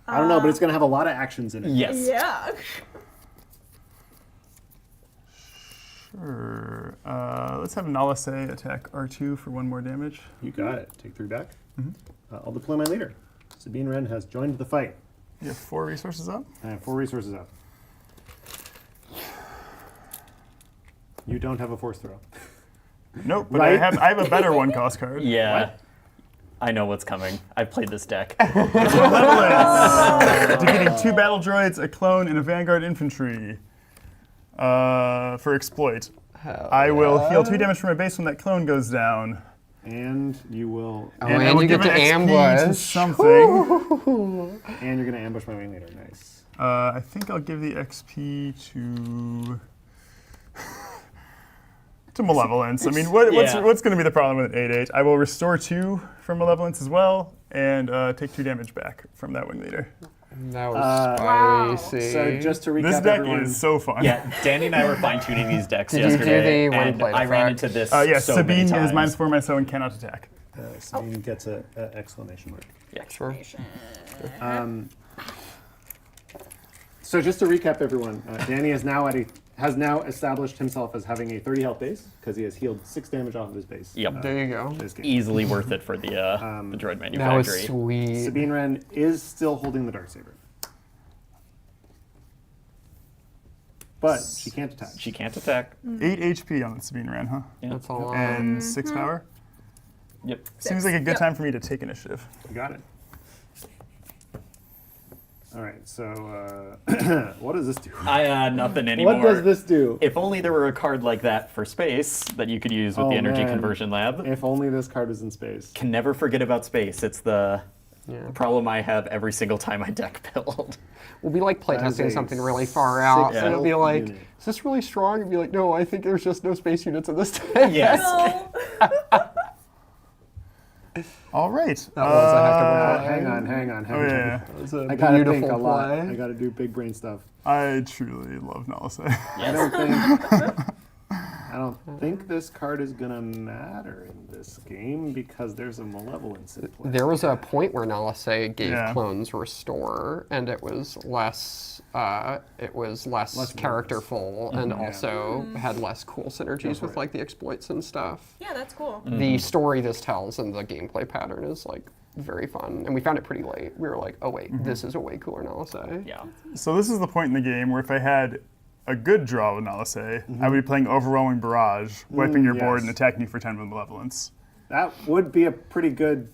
I don't know, but it's going to have a lot of actions in it. Yes. Yeah. Sure. Let's have Nalase attack R2 for 1 more damage. You got it. Take 3 back. I'll deploy my leader. Sabine Wren has joined the fight. You have 4 resources up. I have 4 resources up. You don't have a force throw. Nope, but Right? I have a better 1 cost card. Yeah. What? I know what's coming. I've played this deck. Defeating 2 battle droids, a clone, and a vanguard infantry. For exploit. I will heal 2 damage from my base when that clone goes down. And you will. Oh, And I and will you get give to an XP to ambush. something. And you're going to ambush my wing leader. Nice. I think I'll give the XP to Malevolence. I mean, what's going to be the problem with an 8/8? I will restore 2 from Malevolence as well, and take 2 damage back from that wing leader. That was Wow. spicy. So just to recap, This deck everyone, is so fun. Yeah, Danny and I were fine-tuning these decks Did you do yesterday, the one and plate I ran effect? into this Yes, so many Sabine times. is -4/-7 and cannot attack. Sabine gets an exclamation mark. Yeah. Sure. So just to recap, everyone, Danny is now has now established himself as having a 30 health base because he has healed 6 damage off of his base. Yep. There you go. This game. Easily worth it for the droid That was manufactory. sweet. Sabine Wren is still holding the Darksaber, but she can't attack. She can't attack. 8 HP on the Sabine Wren, huh? Yeah. That's a lot. And 6 power? Yep. Seems like a good Yep. time for me to take initiative. You got it. All right. So what does this do? Nothing anymore. What does this do? If only there were a card like that for space that you could use with Oh, the Energy man. Conversion Lab. If only this card was in space. Can never forget about space. It's the Yeah. problem I have every single time I deck build. We'll be like That is playtesting a something really far out, six and it'll be health like, unit. is this really strong? And be like, no, I think there's just no space units in this deck. Yes. No. All right. That was a heck of a play. Hang on. Oh, yeah. That was a I gotta beautiful think a lot. play. I gotta do big brain stuff. I truly love Nalise. I don't think this card is gonna matter in this game because there's a malevolence in play. There was a point where Nalise gave Yeah. clones restore, and it was less Less characterful, and Yeah. also had less cool synergies for with it. like the exploits and stuff. Yeah, that's cool. The story this tells and the gameplay pattern is like very fun, and we found it pretty late. We were like, oh wait, this is a way cooler Nalise. Yeah. So this is the point in the game where if I had a good draw with Nalise, I would be playing Overwhelming Barrage, wiping your board yes. and attacking you for 10 with Malevolence. That would be a pretty good.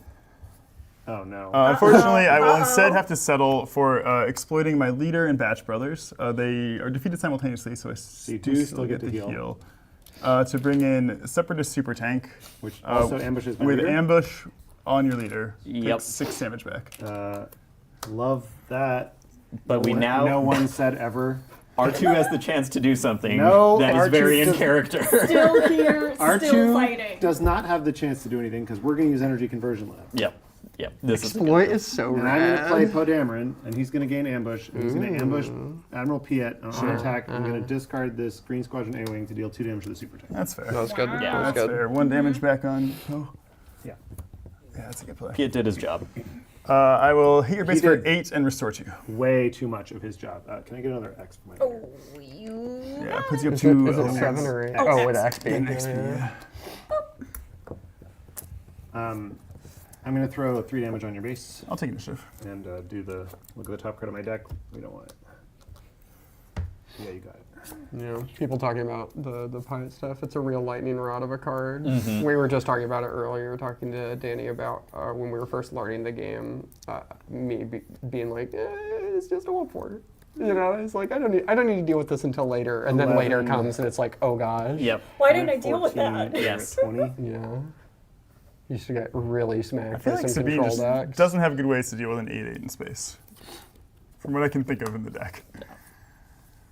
Oh no. Unfortunately, I will instead have to settle for exploiting my leader and Batch Brothers. They are defeated simultaneously, so you do still get to heal. To bring in Separatist Super Tank, Which also ambushes my with leader. ambush on your leader. Yep. Takes 6 damage back. Love that. But we now No one said ever. R2 has the chance to do something No, that is R2 very in does- character. Still here, still R2 fighting. does not have the chance to do anything because we're gonna use Energy Conversion Lab. Yep. This is Exploit is so And I'm rad. gonna play Poe Dameron, and he's gonna gain ambush, and he's gonna ambush Admiral Piet on attack. I'm gonna discard this Green Squadron A-Wing to deal 2 damage to the Super Tank. That's fair. That was good. Wow. That was That's good. fair. 1 damage back on. Oh, Yeah. yeah, that's a good play. Piet did his job. I will hit your base for did. 8 and restore 2. Way too much of his job. Can I get another X for my leader? Oh, you. Yeah, puts you up Is to it 7 or 8? Oh, Oh, X. with XP. an XP. Yeah. Yeah. I'm gonna throw 3 damage on your base I'll take initiative. and do the look at the top card of my deck. We don't want it. Yeah, you got it. Yeah, people talking about the pilot stuff. It's a real lightning rod of a card. We were just talking about it earlier, talking to Danny about when we were first learning the game. Being like, it's just a 1/4. You know, it's like I don't need to deal with this until later, and then later 11. comes and it's like, oh gosh. Yep. Why didn't I deal with 14, that? Yes. 20. Yeah. You used to get really I smacked feel for like some Sabine control just decks. doesn't have good ways to deal with an 8/8 in space. From what I can think of in the deck.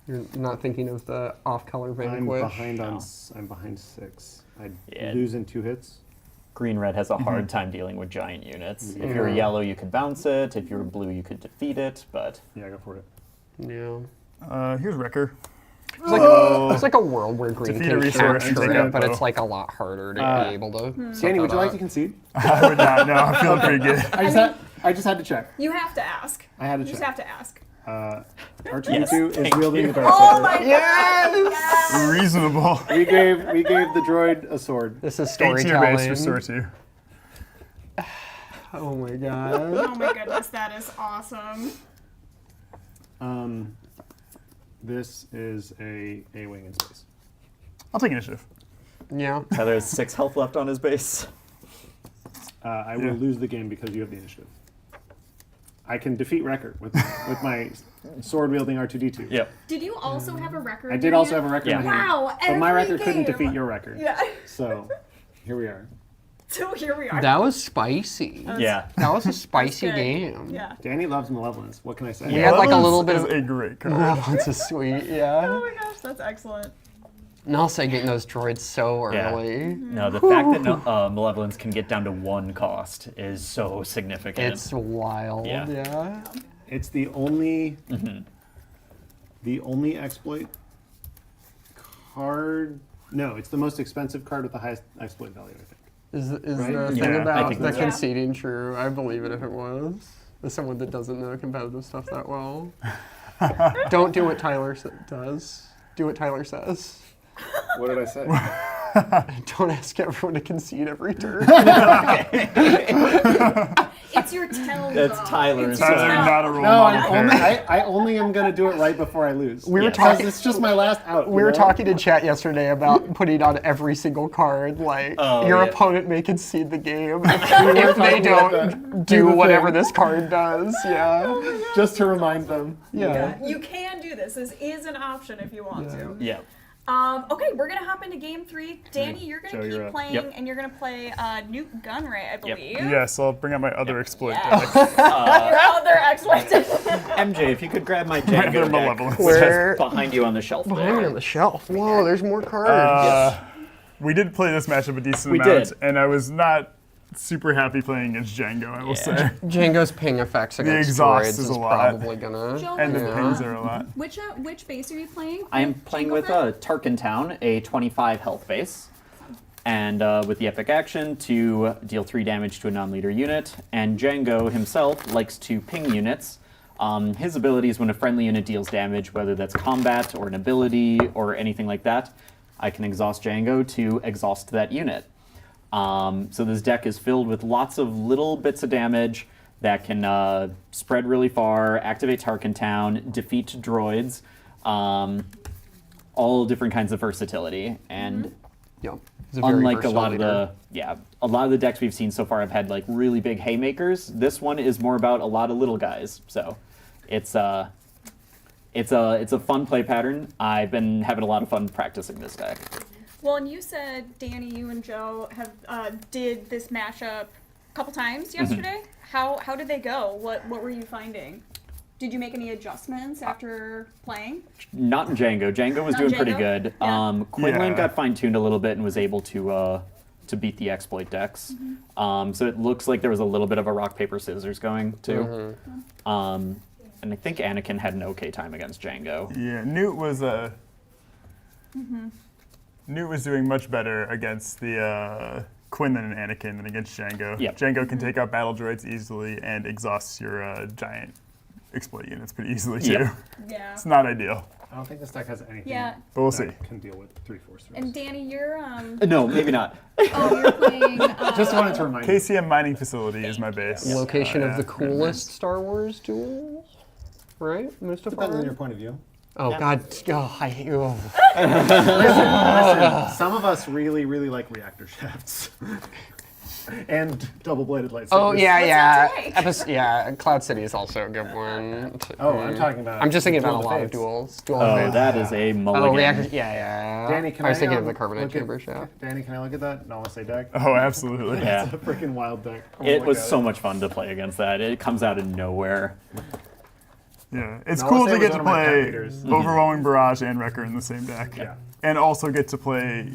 You're not thinking of the off-color I'm vanquish. behind on. No. I'm behind 6. I Yeah. lose in 2 hits. Green-red has a hard time dealing with giant units. If you're yellow, you could bounce it. If you're blue, you could defeat it. But Yeah, go for it. Yeah. Here's Wrecker. It's like a world where green Defeat a can resource and capture take it, out but bow. it's like a lot harder to be able to. set Danny, would that you like up. to concede? I would not. No, I'm feeling pretty good. I just had to check. You have to ask. I had to You just check. have to ask. R2D2 Yes, is wielding the dark Oh saber. my Yes! Reasonable. We gave the droid a sword. This is 8 to your base, storytelling. restore 2. Oh my god. Oh my goodness, that is awesome. This is a wing in space. I'll take initiative. Yeah. Tyler has 6 health left on his base. I will lose the game because you have the initiative. I can defeat Wrecker with my sword wielding R2D2. Yep. Did you also have a record? I did also have a Wrecker Yeah. in my hand. Wow, But my every Wrecker couldn't game. defeat your Wrecker. Yeah. So here we are. So here we are. That was spicy. Yeah. That was a spicy good. game. Yeah. Danny loves Malevolence. What can I say? We had like a little bit Malevolence of. is a great card. Malevolence is sweet, yeah. Oh my gosh, that's excellent. And also getting those droids so Yeah. early. No, the fact that Malevolence can get down to 1 cost is so significant. It's wild, Yeah. yeah. It's the only exploit card. No, it's the most expensive card with the highest exploit value, I think. Is Right? the thing Yeah, I about think the that's right. conceding true? I believe it if it was. As someone that doesn't know competitive stuff that well. Don't do what Tyler does. Do what Tyler says. What did I say? Don't ask everyone to concede every turn. It's your tell. That's though. Tyler's. It's your Tyler, tell. not a role No, model. I only am going to do it right before I lose. We were Yes. Because talking. it's just my last out. We were talking in chat yesterday about putting on every single card, like Oh, your yeah. opponent may concede the game if they don't do the whatever thing. this card does. Yeah. Just to remind them. Yeah. You can do this. This is an option if you want to. Yeah. Okay, we're gonna hop into game 3. Danny, you're gonna Joe, you're keep up. playing, Yep. and you're gonna play Nute Gunray, I believe. Yes, I'll bring out my other exploit Yeah. deck. Your other excellent. MJ, if you could grab my Their Jango deck, Malevolence. which Where- is behind you on the shelf Behind me on there. the shelf. Whoa, there's more cards. We did play this matchup a decent We amount, did. and I was not super happy playing against Jango, I will say. Django's ping effects against exhaust droids is is a lot. probably gonna. Joe, And the Yeah. pings are a lot. Which base are you playing? I am playing with Tarkin Town, a 25 health base, and with the epic action to deal 3 damage to a non-leader unit. And Jango himself likes to ping units. His ability is when a friendly unit deals damage, whether that's combat or an ability or anything like that, I can exhaust Jango to exhaust that unit. So this deck is filled with lots of little bits of damage that can spread really far, activate Tarkin Town, defeat droids, all different kinds of versatility. And Yeah. He's a very unlike a versatile lot of leader. a lot of the decks we've seen so far have had like really big haymakers. This one is more about a lot of little guys. So it's a fun play pattern. I've been having a lot of fun practicing this deck. Well, and you said, Danny, you and Joe have did this mashup a couple times yesterday. How did they go? What were you finding? Did you make any adjustments after playing? Not in Jango. Jango was Not doing pretty Jango? good. Yeah. Quinlan Yeah. got fine-tuned a little bit and was able to beat the exploit decks. So it looks like there was a little bit of a rock paper scissors going too. And I think Anakin had an okay time against Jango. Yeah, Nute was Nute was doing much better against the Quinlan and Anakin than against Jango. Yep. Jango can take out battle droids easily and exhausts your giant exploit units pretty easily too. Yep. Yeah. It's not ideal, I don't think this deck has anything Yeah. but we'll that see. can deal with 3/4 throws. And Danny, you're No, maybe not. you're playing. Just wanted to remind you. KCM mining facility is my base. Location of Yeah. the coolest Star Wars duel, right? Depends on your Mustafar? point of view. Oh God! Oh, I hate you. Listen, some of us really, really like reactor shafts. And double-bladed lightsabers. Oh yeah, What's that yeah. Cloud City is also a good one. Oh, I'm talking about. I'm just thinking about a Duel lot of Fates. duels. Duel Oh, Fates. that is a mulligan. Oh, reactors. Yeah. Danny, can I was thinking of the look carbonite at- chamber shaft. Danny, can I look at that? No, I'll say deck. Oh, absolutely. Yeah. It's a freaking wild deck. It was so much fun to play against that. It comes out of nowhere. Yeah, it's No, I'll cool say to it get was to one of my play pet leaders. Overwhelming Barrage and Wrecker in the same deck. Yeah. And also get to play,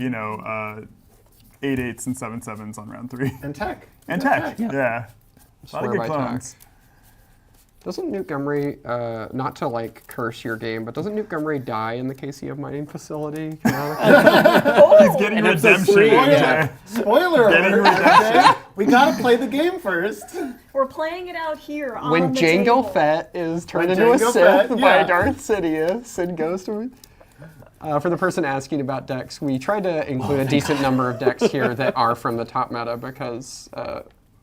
8/8s and 7/7s on round 3. And tech. And Yeah, tech, yeah. A lot Swear of good by clones. Doesn't Nute Gunray, not to like curse your game, but doesn't Nute Gunray die in the KCF mining facility? He's getting And episode redemption. 3, MJ. yeah. Spoiler Getting alert. Okay? We gotta play the game first. We're playing it out here on When the Jango table. Fett is turned When into a Jango Sith Fett, by yeah. Darth Sidious and goes to. For the person asking about decks, we tried to include a decent number of decks here that are from the top meta because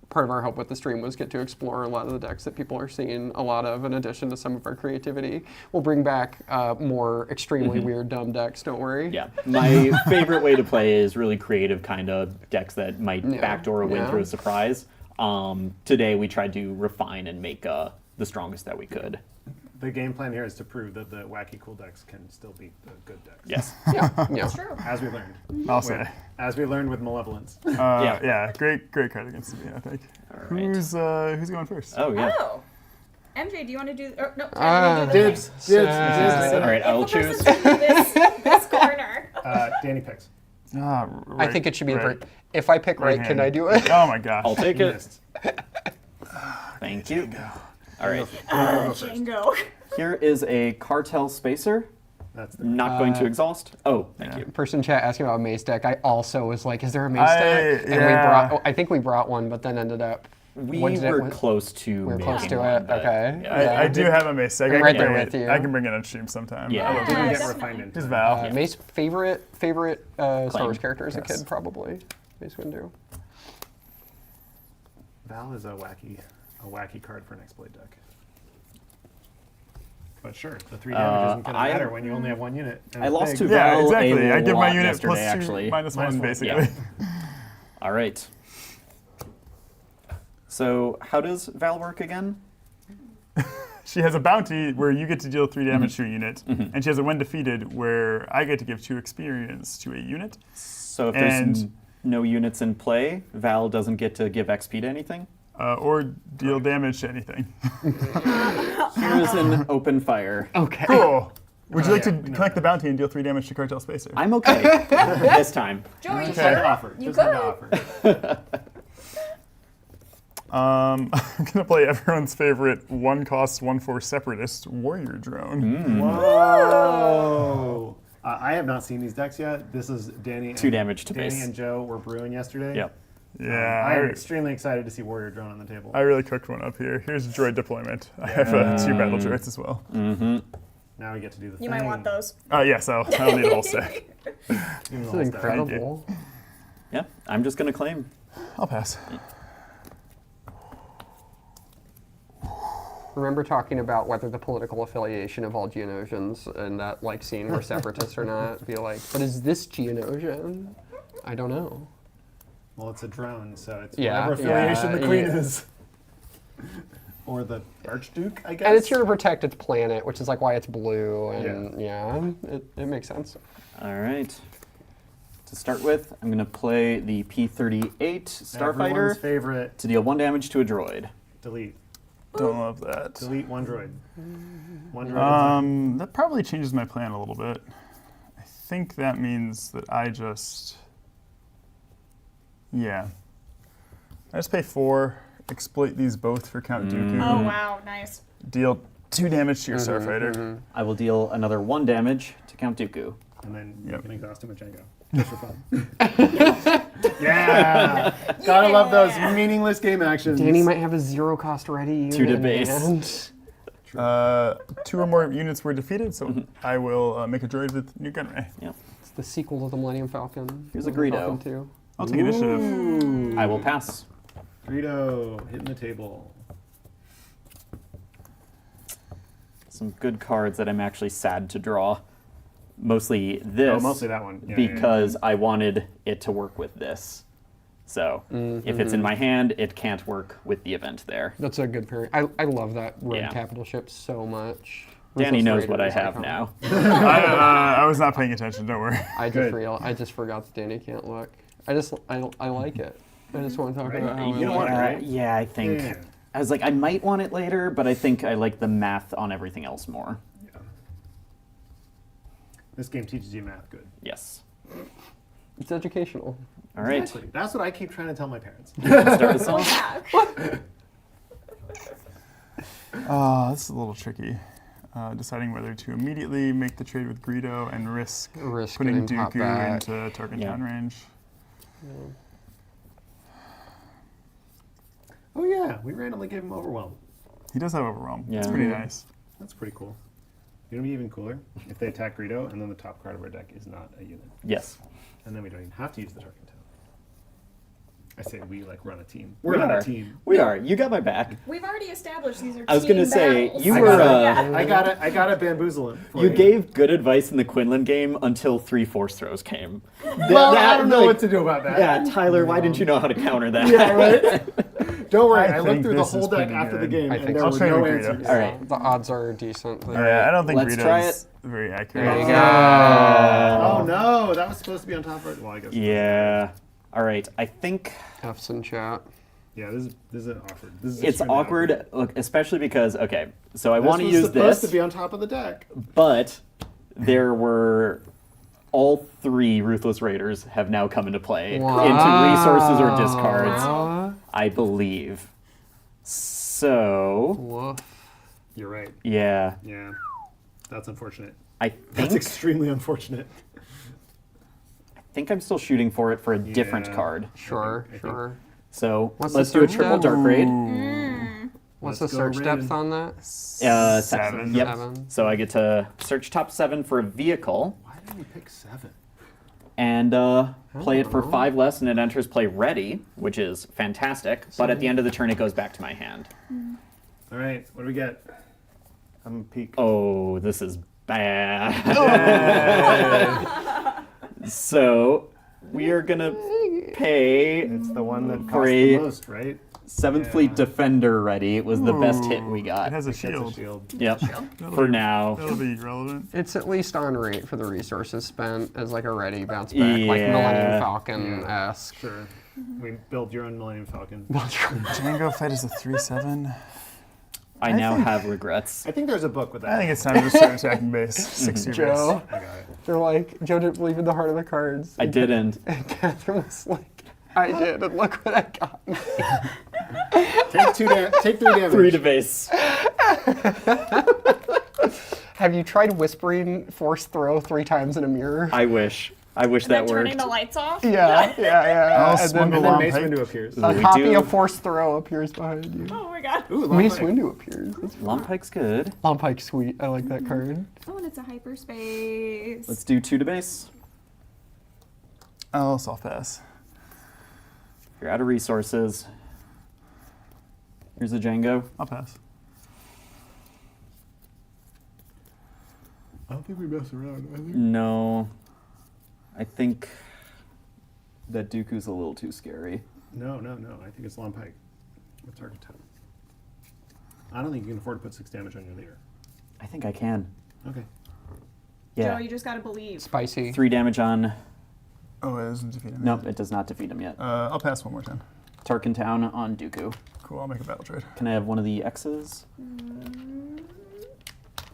part of our hope with the stream was get to explore a lot of the decks that people are seeing a lot of, in addition to some of our creativity. We'll bring back more extremely weird, dumb decks, don't worry. Yeah, my favorite way to play is really creative kind of decks that might backdoor a win through a surprise. Today we tried to refine and make the strongest that we could. The game plan here is to prove that the wacky cool decks can still beat the good decks. Yes. Yeah. That's true. As we learned. I'll say. As we learned with Malevolence. Yeah, great card against Sabine, I think. All right. Who's going first? Oh, yeah. Oh. MJ, do you want to do? Or, no, Tyler, you do the Dibs. thing. Dibs. All right, I will If the choose. person's in this corner. Danny picks. I Right, think it should be right. if I pick right, can hand. I do it? Oh my gosh. I'll take You it. missed. Thank you. All right. Jango. Here is a cartel spacer. That's the Not going to exhaust. Oh, thank you. Person chat asking about a mace deck. I also was like, is there a mace deck? And I think we brought one, but then ended up. We what did it- were what- close to We're close making to one, it. but Okay. yeah. I do have a mace deck. I'm I right can there bring with it. you. I can bring it on stream sometime. Yeah. I love Didn't it. get definitely. refined into Just it. Val. Mace favorite Star Claim. Wars character as a Yes. kid, probably. Mace Windu. Val is a wacky card for an exploit deck. But sure, the 3 damage isn't going to I- matter when you only have 1 unit. and I it's lost big. to Yeah, Val exactly. a I give my lot unit yesterday, +2, actually. -1, -1. basically. All right. So how does Val work again? She has a bounty where you get to deal 3 damage to a unit, and she has a when defeated where I get to give 2 experience to a unit. So if there's And- no units in play, Val doesn't get to give XP to anything? Or deal damage to anything. Here's an open fire. Okay. Cool. Would you like yeah, to we know collect the bounty and deal 3 damage to Cartel Spacer? I'm okay this time. Joey, you Just had to could. offer. You Just had to could. offer. I'm gonna play everyone's favorite 1-cost 1/4 separatist warrior drone. Whoa! I have not seen these decks yet. This is Danny. 2 damage to Danny base. and Joe were brewing yesterday. Yep. Yeah, I am extremely excited to see Warrior Drone on the table. I really cooked one up here. Here's droid deployment. I have 2 battle droids as well. Now we get to do the thing. You might want those. Yes, I'll need a whole stack. Give me the This whole is stack. incredible. Yeah, I'm just going to claim. I'll pass. Remember talking about whether the political affiliation of all Geonosians and that like seeing we're separatists or not, be like, but is this Geonosian? I don't know. Well, it's a drone, so it's Yeah, whatever affiliation yeah, the queen yeah. is. Or the Archduke, I guess. And it's here to protect its planet, which is like why it's blue, and it makes sense. All right. To start with, I'm going to play the P-38 Everyone's Starfighter favorite. to deal 1 damage to a droid. Delete. Don't love that. Delete 1 droid. 1 droid. That probably changes my plan a little bit. I think that means that I just... Yeah. I just pay 4, exploit these both for Count Dooku, Oh wow, nice. deal 2 damage to your Starfighter. I will deal another 1 damage to Count Dooku. And then you Yep. can exhaust him with Jango. Just for fun. Yeah! Gotta love those meaningless game actions. Danny might have a 0-cost ready unit. 2 to base. and 2 or more units were defeated, so I will make a droid with new gunray. Yep. It's the sequel to the Millennium Falcon. Here's a Millennium Greedo. Falcon 2. I'll take initiative. I will pass. Greedo hitting the table. Some good cards that I'm actually sad to draw. Mostly this. Oh, mostly that one. Yeah, yeah, yeah. because I wanted it to work with this. So if it's in my hand, it can't work with the event there. That's a good pairing. I love that red Yeah. capital ship so much. Danny Ruthless knows Raider what I is have iconic. now. I was not paying attention, don't worry. I Good. just forgot that Danny can't look. I like it. I just want to talk Right. about how You I don't like want it, it. right? Yeah, I think. Yeah. I was like, I might want it later, but I think I like the math on everything else more. Yeah. This game teaches you math good. Yes. It's educational. All right. Exactly. That's what I keep trying to tell my parents. Start this off. Yeah. This is a little tricky. Deciding whether to immediately make the trade with Greedo and risk putting getting popped Dooku back. into target Yeah. town range. Oh yeah, we randomly gave him Overwhelm. He does have Overwhelm. It's Yeah. pretty nice. That's pretty cool. You know what'd be even cooler? If they attack Greedo and then the top card of our deck is not a unit. Yes. And then we don't even have to use the target town. I say we like run a team. We We're on are. a team. We are. You got my back. We've already established these are I was team gonna say, battles. you I were, gotta, I gotta bamboozle him. for You gave good advice in the Quinlan game until 3 force throws came. Well, I don't know what to do about that. Yeah, Tyler, why didn't you know how to counter that? Yeah, right? Don't worry, I I looked think through the this whole is deck pretty after the good. game, I and think there I'll were trade no with Rita. answers. All right. The odds are decent. Yeah, I don't think Let's Rita's try it. very There accurate. you go. Oh no, that was supposed to be on top right. Well, I guess. Yeah. All right. I think F's in chat. Yeah, this is awkward. This is it's extremely awkward, look, especially because, okay, so I This want to was use supposed this, to be on top of the deck. but there were all 3 Ruthless Raiders have now come into play into resources or discards, Wow. I believe. So, Woof. You're right. yeah, Yeah, that's unfortunate. I That's think extremely unfortunate. I'm still shooting for it for a different Yeah. card. Sure, I think- sure. So What's let's the do a search triple depth? dark raid. What's Let's the go search raid. depth on that? 7. Yep. 7. So I get to search top 7 for a vehicle Why did we pick 7? and play it for 5 less, and it enters play ready, which is fantastic. But at the end of the turn, it goes back to my hand. All right, what do we get? I'm peak. Oh, this is bad. So we are gonna pay It's the one that for costs a the most, right? 7th Yeah. Fleet Defender ready. It was the best hit we It got. has a Gets a shield. shield. Yep. For now. That'll be relevant. It's at least on rate for the resources spent as like a ready bounce back, like Yeah. Millennium Falcon-esque. Sure. We build your own Millennium Falcon. Django Fight is a 3/7. I now have regrets. I think there's a book with that. I think it's time to just start attacking base. 6 your base. Joe, I got it. they're like, Joe didn't believe in the heart of the cards. I didn't. And Catherine was like, I did, and look what I got. Take 3 damage. 3 to base. Have you tried whispering force throw 3 times in a mirror? I wish. I wish And then that turning worked. the lights off. Yeah. I'll And swing then the And then long Mace pike. Windu appears. a We copy do- of force throw appears behind you. Oh my god. Ooh, long Mace pike. Windu appears. That's Long Pike's good. Long Pike, sweet. I like that card. Oh, and it's a hyperspace. Let's do 2 to base. I'll soft pass. You're out of resources. Here's a Jango. I'll pass. I don't think we mess around. I think. No. I think that Dooku's a little too scary. No. I think it's long pike. With target totem. I don't think you can afford to put 6 damage on your leader. I think I can. Okay. Yeah. Joe, you just gotta believe. Spicy. 3 damage on. Oh, it doesn't defeat him. Nope, it does not defeat him yet. I'll pass one more time. Tarkin Town on Dooku. Cool, I'll make a battle trade. Can I have one of the X's?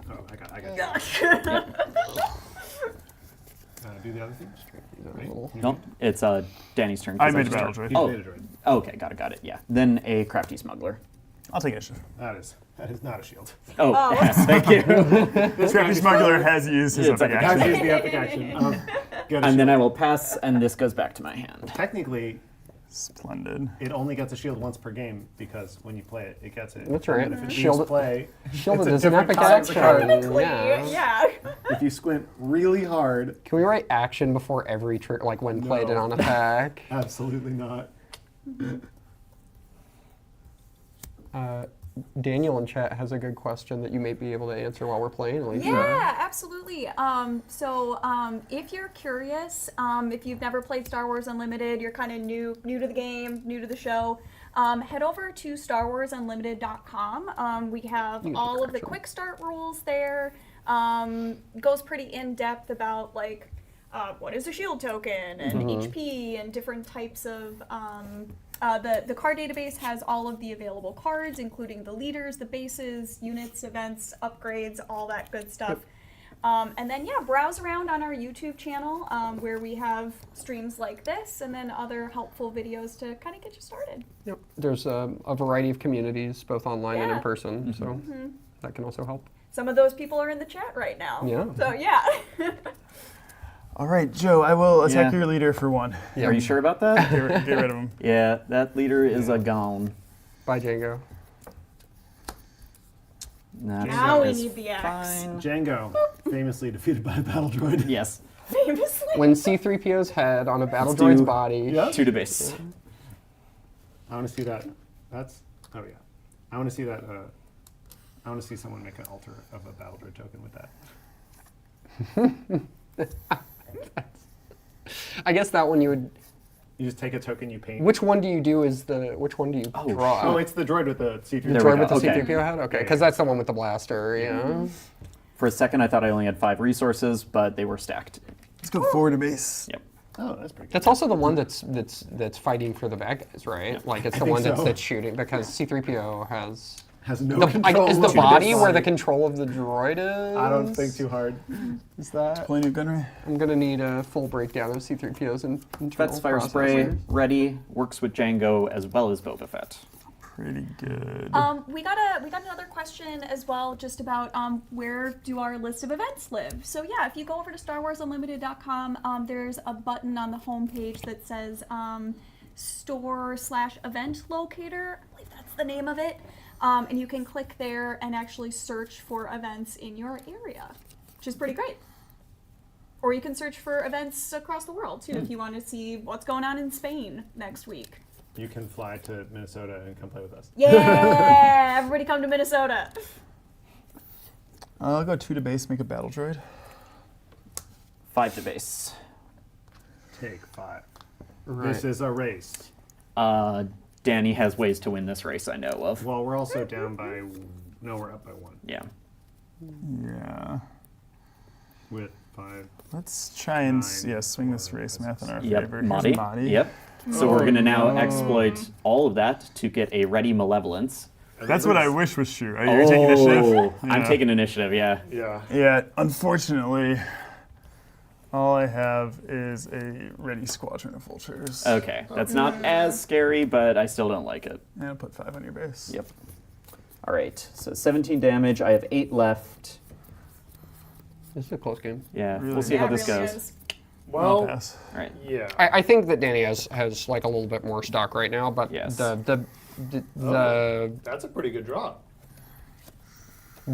Oh, I got it. Do the other thing? Right? Little- Nope, it's Danny's turn. 'cause I made a just battle turned- trade. Oh, Data droid. okay, got it, yeah. Then a Crafty Smuggler. I'll take initiative. That is not a shield. Oh, Oh. yes, thank you. Scrappy Smuggler has used his It's epic epic action. That is the epic action of get a And then shield. I will pass, and this goes back to my hand. Technically, Splendid. it only gets a shield once per game because when you play it, it gets it. That's right. And if it Shield- leaves play, Shielded it's is a an different epic kind of action. card. Technically, Yeah. yeah. if you squint really hard, Can we write action before every trick, like when played and No. on attack? absolutely not. Daniel in chat has a good question that you may be able to answer while we're playing. Alicia. Yeah, absolutely. If you're curious, if you've never played Star Wars Unlimited, you're kind of new to the game, new to the show, head over to StarWarsUnlimited.com. We have all of the quick start rules there. Goes pretty in depth about like what is a shield token and HP and different types of. The card database has all of the available cards, including the leaders, the bases, units, events, upgrades, all that good stuff. And then, yeah, browse around on our YouTube channel where we have streams like this and then other helpful videos to kind of get you started. Yep. There's a variety of communities, both online and Yeah. in person, so that can also help. Some of those people are in the chat right now. Yeah. So, yeah. All right, Joe, I will attack Yeah. your leader for 1. Yeah. Are you sure about that? Get rid of him. Yeah, that leader is a gone. Bye, Jango. That Now we is need the X. fine. Jango, famously defeated by a battle droid. Yes, Famously. When C-3PO's head on a battle Let's droid's do- body. Yeah. 2 to base. I want to see that. Oh yeah. I want to see that. I want to see someone make an altar of a battle droid token with that. I guess that one you would. You just take a token you paint. Which one do you do which one do you draw? Oh, it's the droid with the C3PO. The There we droid go. with the Okay. C3PO head? Okay, Yeah, because yeah. that's the one with the blaster, yeah. For a second, I thought I only had 5 resources, but they were stacked. Let's go forward to base. Yep. Oh, that's pretty good. That's also the one that's fighting for the bad guys, right? Like it's the think one so. that's shooting because C3PO has Has no is control. the over body its where the body. control of the droid is. I don't think too hard. Is that? Plenty of gunnery. I'm gonna need a full breakdown of C3PO's internal Fet's fire spray, processors. ready, works with Jango as well as Boba Fett. Pretty good. We got another question as well, just about where do our list of events live. So yeah, if you go over to StarWarsUnlimited.com, there's a button on the homepage that says store/event locator. I believe that's the name of it. And you can click there and actually search for events in your area, which is pretty great. Or you can search for events across the world too, if you want to see what's going on in Spain next week. You can fly to Minnesota and come play with us. Yeah, everybody come to Minnesota. I'll go 2 to base, make a battle droid. 5 to base. Take 5. Right. This is a race. Danny has ways to win this race, I know of. Well, we're also down by. No, we're up by 1 Yeah. Yeah. with 5. Let's try and 9, swing this 4, race math in our Yep, favor. Here's Mahdi. Mahdi. Yep. So we're Oh, going to now no. exploit all of that to get a ready malevolence. That's what I wish was true. You're taking initiative? I'm Yeah. taking initiative, yeah. Yeah. Yeah, unfortunately, all I have is a ready squadron of vultures. Okay, that's not as scary, but I still don't like it. And I'll put 5 on your base. Yep. All right, so 17 damage. I have 8 left. This is a close game. Yeah, Really? we'll see how Yeah, it this really goes. is. I'll Well, pass. All right. yeah. I think that Danny has like a little bit more stock right now, but Yes. the That's a pretty good draw.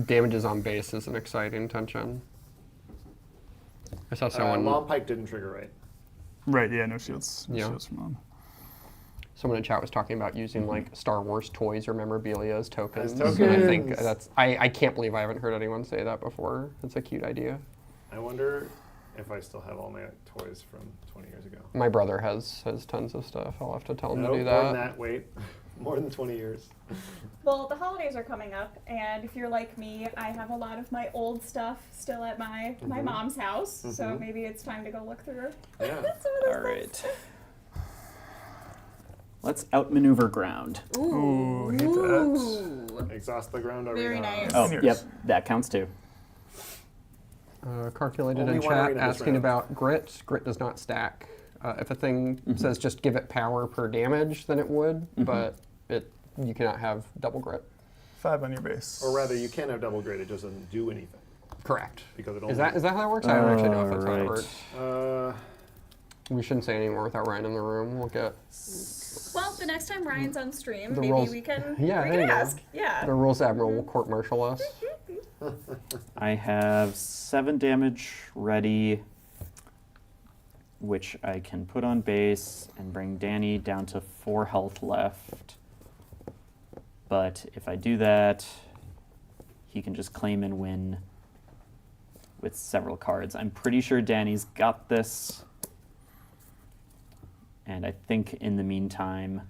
damages on base is an exciting tension. I saw someone Long Pike didn't trigger right. Right, yeah, no shields. No Yeah. shields from on. someone in chat was talking about using like Star Wars toys or memorabilia as tokens. As And I think tokens. that's I can't believe I haven't heard anyone say that before. It's a cute idea. I wonder if I still have all my toys from 20 years ago. My brother has tons of stuff. I'll have to tell him Nope, to do more than that. that. Wait, more than 20 years. Well, the holidays are coming up, and if you're like me, I have a lot of my old stuff still at my mom's house. So maybe it's time to go look through Yeah. some of those All right. things. Let's outmaneuver ground. Ooh, hate that. Ooh. Exhaust the ground Very arena. nice. Oh, Yours. yep, that counts too. Calculated Only in one chat arena this asking round. about grit. Grit does not stack. If a thing says just give it power per damage, then it would, but you cannot have double grit. 5 on your base. Or rather, you can have double grid. It doesn't do anything Correct. because it only. Is that how that works? I don't actually know if that's how it Right. works. We shouldn't say any more without Ryan in the room. We'll get Well, the next time Ryan's on stream, The maybe rules- we can, Yeah, we there can you go. ask. Yeah. the rules admiral will court martial us. I have 7 damage ready, which I can put on base and bring Danny down to 4 health left. But if I do that, he can just claim and win with several cards. I'm pretty sure Danny's got this. And I think in the meantime,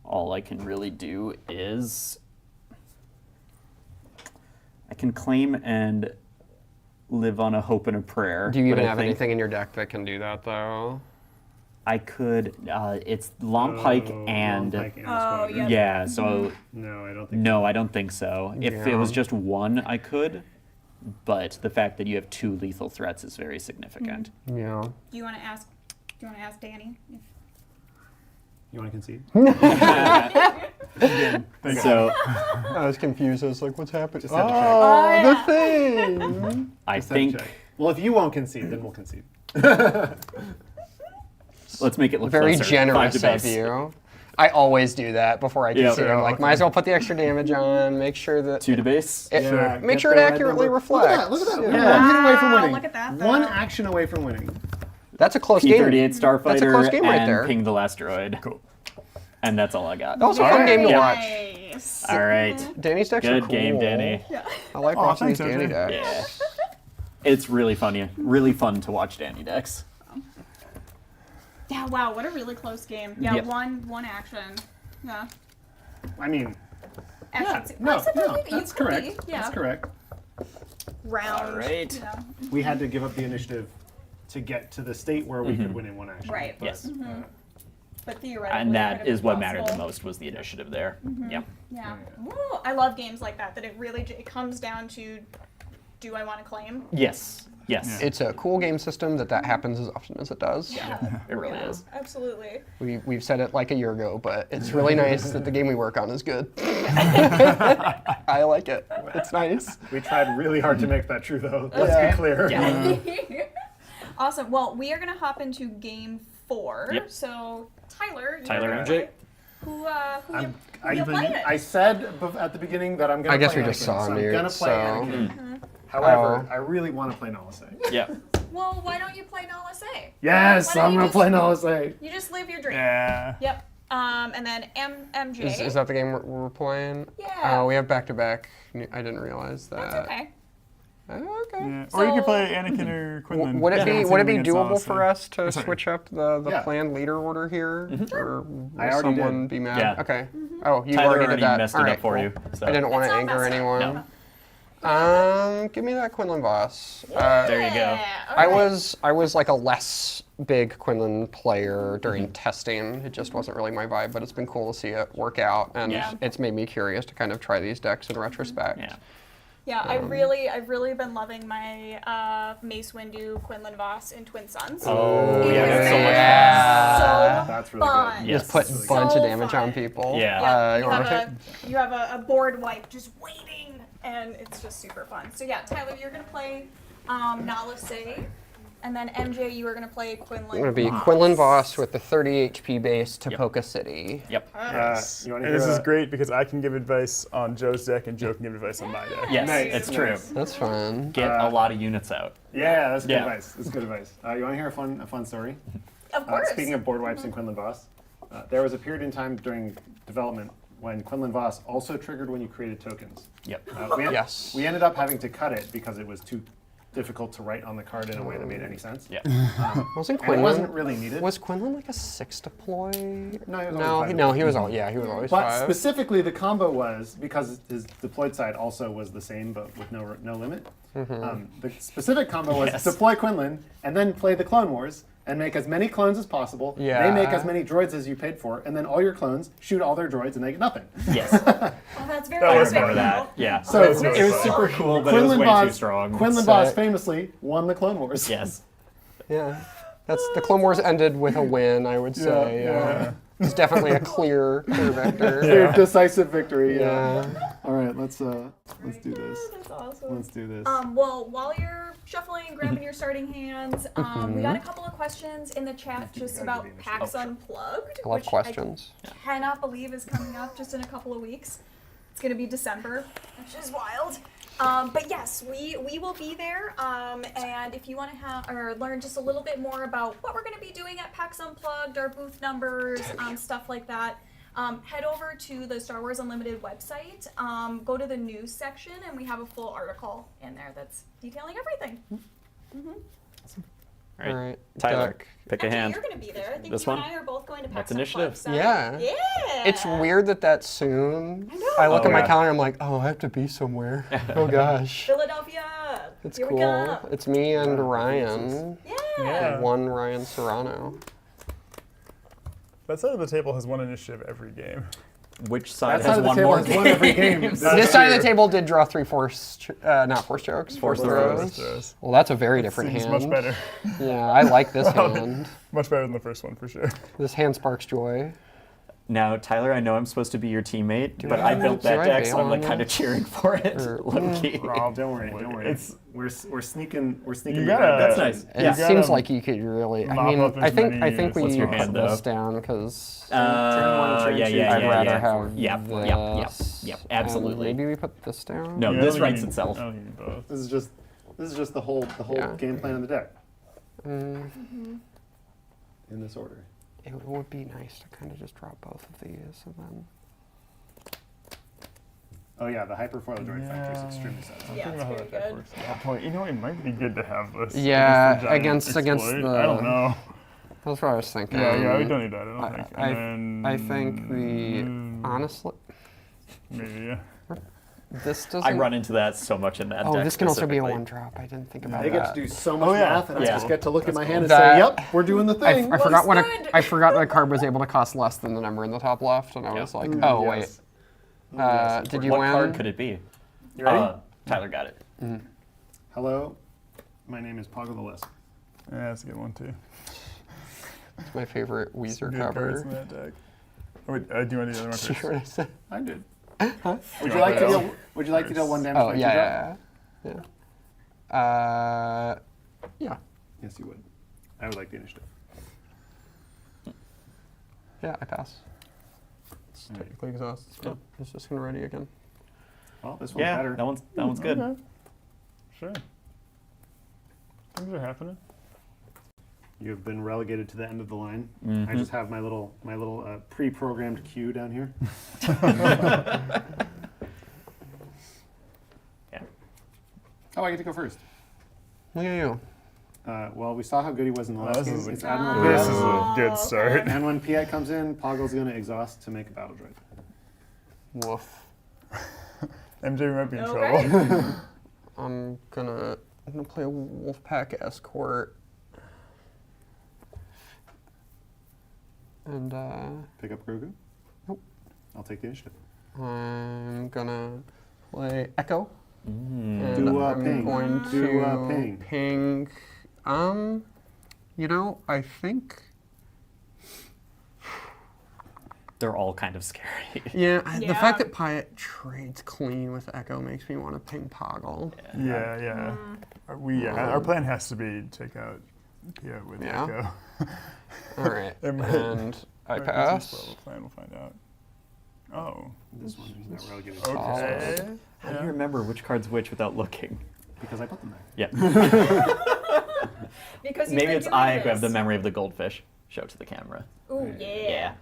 all I can really do is I can claim and live on a hope and a prayer. Do you but even I have think anything in your deck that can do that though? I could. It's Long Pike and Long Pike and Oh, Squadron. yeah. yeah. So No, I don't think. no, I don't think so. If it Yeah. was just one, I could. But the fact that you have 2 lethal threats is very significant. Yeah. Do you want to ask? Do you want to ask Danny? You want to concede? So I was confused. I was like, what's happening? Just have to check. Oh, the thing! I Just have to think check. Well, if you won't concede, then we'll concede. let's make it look Very closer. 5 generous to base. of you. I always do that before I Yeah. concede. I'm like, might as well put the extra damage on, make sure that 2 to base. it, Yeah, make get sure it the red accurately number. reflects. Look at that! Yeah. One hit away from Wow, winning. look at that, One though. action away from winning. That's a close game. P-38 Starfighter, That's a close game right and there. Ping the Last Droid. Cool. And that's all I got. That was a fun game to Very watch. nice. All right. Danny's decks are Good cool. game, Danny. I like Aw, watching these thanks, Danny OJ. decks. Yeah. It's really funny. Really fun to watch Danny decks. Yeah, wow, what a really close game. Yeah, Yep. one action. Yeah. I mean, Action. no, I suppose no, you that's could be, correct. Yeah. That's correct. Round. All right. Yeah. We had to give up the initiative to get to the state where we could win in one action. Right. But, Yes. But theoretically, And it that could have is been what mattered the possible. most was the initiative there. Yep. Yeah. Ooh, I love games like that. That it really it comes down to, do I want to claim? Yes. Yes. It's a cool game system that happens as often as it does. Yeah. It really Yeah, is. Absolutely. We've said it like a year ago, but it's really nice that the game we work on is good. I like it. It's nice. We tried really hard to make that true, though. Let's Yeah. be clear. Yeah. Awesome. Well, we are gonna hop into game 4. Yep. So Tyler. you're Tyler, gonna MJ. play- Who you playing? I said at the beginning that I'm going to I guess play we just Anakin, saw so I'm Nute, going to play so- Anakin. However, Oh. I really want to play Nalase. Yep. Well, why don't you play Nalase? Yes, Why don't I'm you going to play just- Nalase. You just live your dream. Yeah. Yep. And then MJ. Is that the game we're playing? Yeah. Oh, we have back to back. I didn't realize that. That's okay. Oh, okay. Yeah. Or you So- could play Anakin or Quinlan. Would it Yeah. be would it be Against doable Alice, for yeah. us to Sorry. switch up the Yeah. planned leader order here, or will I already someone did. be mad? Yeah. Okay. Oh, you Tyler already did that. messed All it right, up for cool. you. So. I didn't want It's to not anger messed up. anyone. Give me that Quinlan Voss. There you go. Yeah, I alright. was like a less big Quinlan player during testing. It just wasn't really my vibe, but it's been cool to see it work out, and Yeah. it's made me curious to kind of try these decks in retrospect. Yeah. Yeah, I've really been loving my Mace Windu Quinlan Voss in Twin Sons. Oh, It yeah, has that's so been much so That's really fun. good. Yes. Just put Really a bunch So of damage fun. on people. Yeah. Yeah, you you want have to you have a board wipe just waiting, and it's just super fun. So yeah, Tyler, you're gonna play Nalase, and then MJ, you are gonna play Quinlan. I'm going to be Voss. Quinlan Voss with the 30 HP base to Yep. Poca City. Yep. You want to And hear this is a- great because I can give advice on Joe's deck and Joe can give advice on my deck. Yes, Nice, it's true. nice. That's fun. Get a lot of units out. Yeah, that's good Yeah. advice. That's good advice. You want to hear a fun story? Of course. Speaking of board wipes and Quinlan Voss, there was a period in time during development when Quinlan Voss also triggered when you created tokens. Yep. Yes. We ended up having to cut it because it was too difficult to write on the card in a way that made any sense. Yeah. Wasn't And it wasn't Quinlan really needed. was Quinlan like a 6 deploy? No, he was No, always he, five. no, he was all he was always But 5. specifically, the combo was because his deployed side also was the same, but with no limit. The specific combo was Yes. deploy Quinlan and then play the Clone Wars and make as many clones as possible. Yeah. They make as many droids as you paid for, and then all your clones shoot all their droids and they get nothing. Yes. Oh, that's very That was epic, fun. though. Yeah. So it was fun. super cool, but it was way too strong. Quinlan Voss Sick. famously won the Clone Wars. Yes. Yeah. That's the Clone Wars ended with a win, I would say. yeah. It's definitely a clear vector. Clear, decisive victory. Yeah. All right, let's do this. That's awesome. Let's do this. Well, while you're shuffling and grabbing your starting hands, we got a couple of questions in the chat just about PAX Unplugged, I love which questions. I cannot believe is coming up just in a couple of weeks. It's going to be December, which is wild. But yes, we will be there. And if you want to have or learn just a little bit more about what we're going to be doing at PAX Unplugged, our booth numbers, stuff like that, head over to the Star Wars Unlimited website. Go to the news section, and we have a full article in there that's detailing everything. All right. All right. Tyler, Deck. pick a Actually, hand. you're going to be there. I think This you one? and I are both going to PAX That's Unplugged. initiative. So. Yeah. Yeah. It's weird that that's soon. I know. I look Oh, at my yeah. calendar, I'm like, oh, I have to be somewhere. Oh gosh. Philadelphia. It's Here cool. we go. It's me and Ryan. Yeah. Yeah. One Ryan Serrano. That side of the table has one initiative every game. Which side That has side of the one table more has won every game. This side of the table did draw 3 force, not force chokes, Force throws. throws. Well, that's a very different Seems hand. much better. Yeah, I like this hand. Much better than the first one for sure. This hand sparks joy. Now, Tyler, I know I'm supposed to be your teammate, but I- I built do that I deck, bail so I'm on like you? kind of cheering for it, Or- low key. Rob, Don't worry. It's- We're sneaking. We're sneaking. You the gotta- red That's decks. nice. It Yeah. seems gotta like you could really. I mop mean, up as I think many we What's your put hand, this though? down because Yeah. I'd rather have Yep, this. yep, and absolutely. maybe we put this down. No, Yeah, I this don't writes need- itself. I don't need both. This is just the whole Yeah. game plan of the deck. in this order. It would be nice to kind of just drop both of these and then. Oh yeah, the hyperfoil droid factor is extremely sensitive. Yeah, I it's don't know how very that deck good. works at that point. You know, it might be good to have this. Yeah, against the giant against exploit. the- I don't know. That's what I was thinking. Yeah, we don't need that. I don't think. I And think then, honestly, maybe yeah. this doesn't. I run into that so much in that Oh, deck. this can also be a specifically. one drop. I didn't think about I get that. to do so much Oh, yeah. math, and I Yeah. just get to look at my hand and That- say, "Yep, we're doing the thing." I forgot what good. I forgot the card was able to cost less than the number in the top left, and I was like, oh Yes. wait. Did you What win? card could it be? You ready? Tyler got it. Hello, my name is Poggle the Lesser. Yeah, that's a good one too. It's my favorite Weezer Good cards in cover. that deck. Oh, wait, do you want to do the other one Did you first? hear what I said? I did. You Would you want like to to deal? go? Would you like to deal 1 damage? Oh by 2 yeah, drop? yeah. Yes, you would. I would like the initiative. Yeah, I pass. It's technically exhausted. So it's just gonna ready again. Well, this one's Yeah, better. that one's good. Okay. Sure. Things are happening. You have been relegated to the end of the line. I Mhm. just have my little pre-programmed queue down here. Yeah. Oh, I get to go first. Look at you. Well, we saw how good he was in the last this game. is a- It's Admiral This Piet. is a good start. And when Piet comes in, Poggle's going to exhaust to make a battle droid. Woof. MJ might be in Okay. trouble. I'm gonna play a Wolfpack Escort. And Pick up Grogu? Nope. I'll take the initiative. I'm gonna play Echo. And Do a I'm ping. going Do to a ping. ping. You know, I think. They're all kind of scary. Yeah, Yeah. the fact that Piet trades clean with Echo makes me want to ping Poggle. Yeah. Our plan has to be take out Pia with Yeah. Echo. All right, It might- and I Our business pass. level plan, we'll find out. Oh. This one is not relegated to Okay. How do you remember which card's which without looking? because I put them there. Yeah. Because you've Maybe been it's doing I who have this. the memory of the goldfish. Show it to the camera. Ooh, yeah.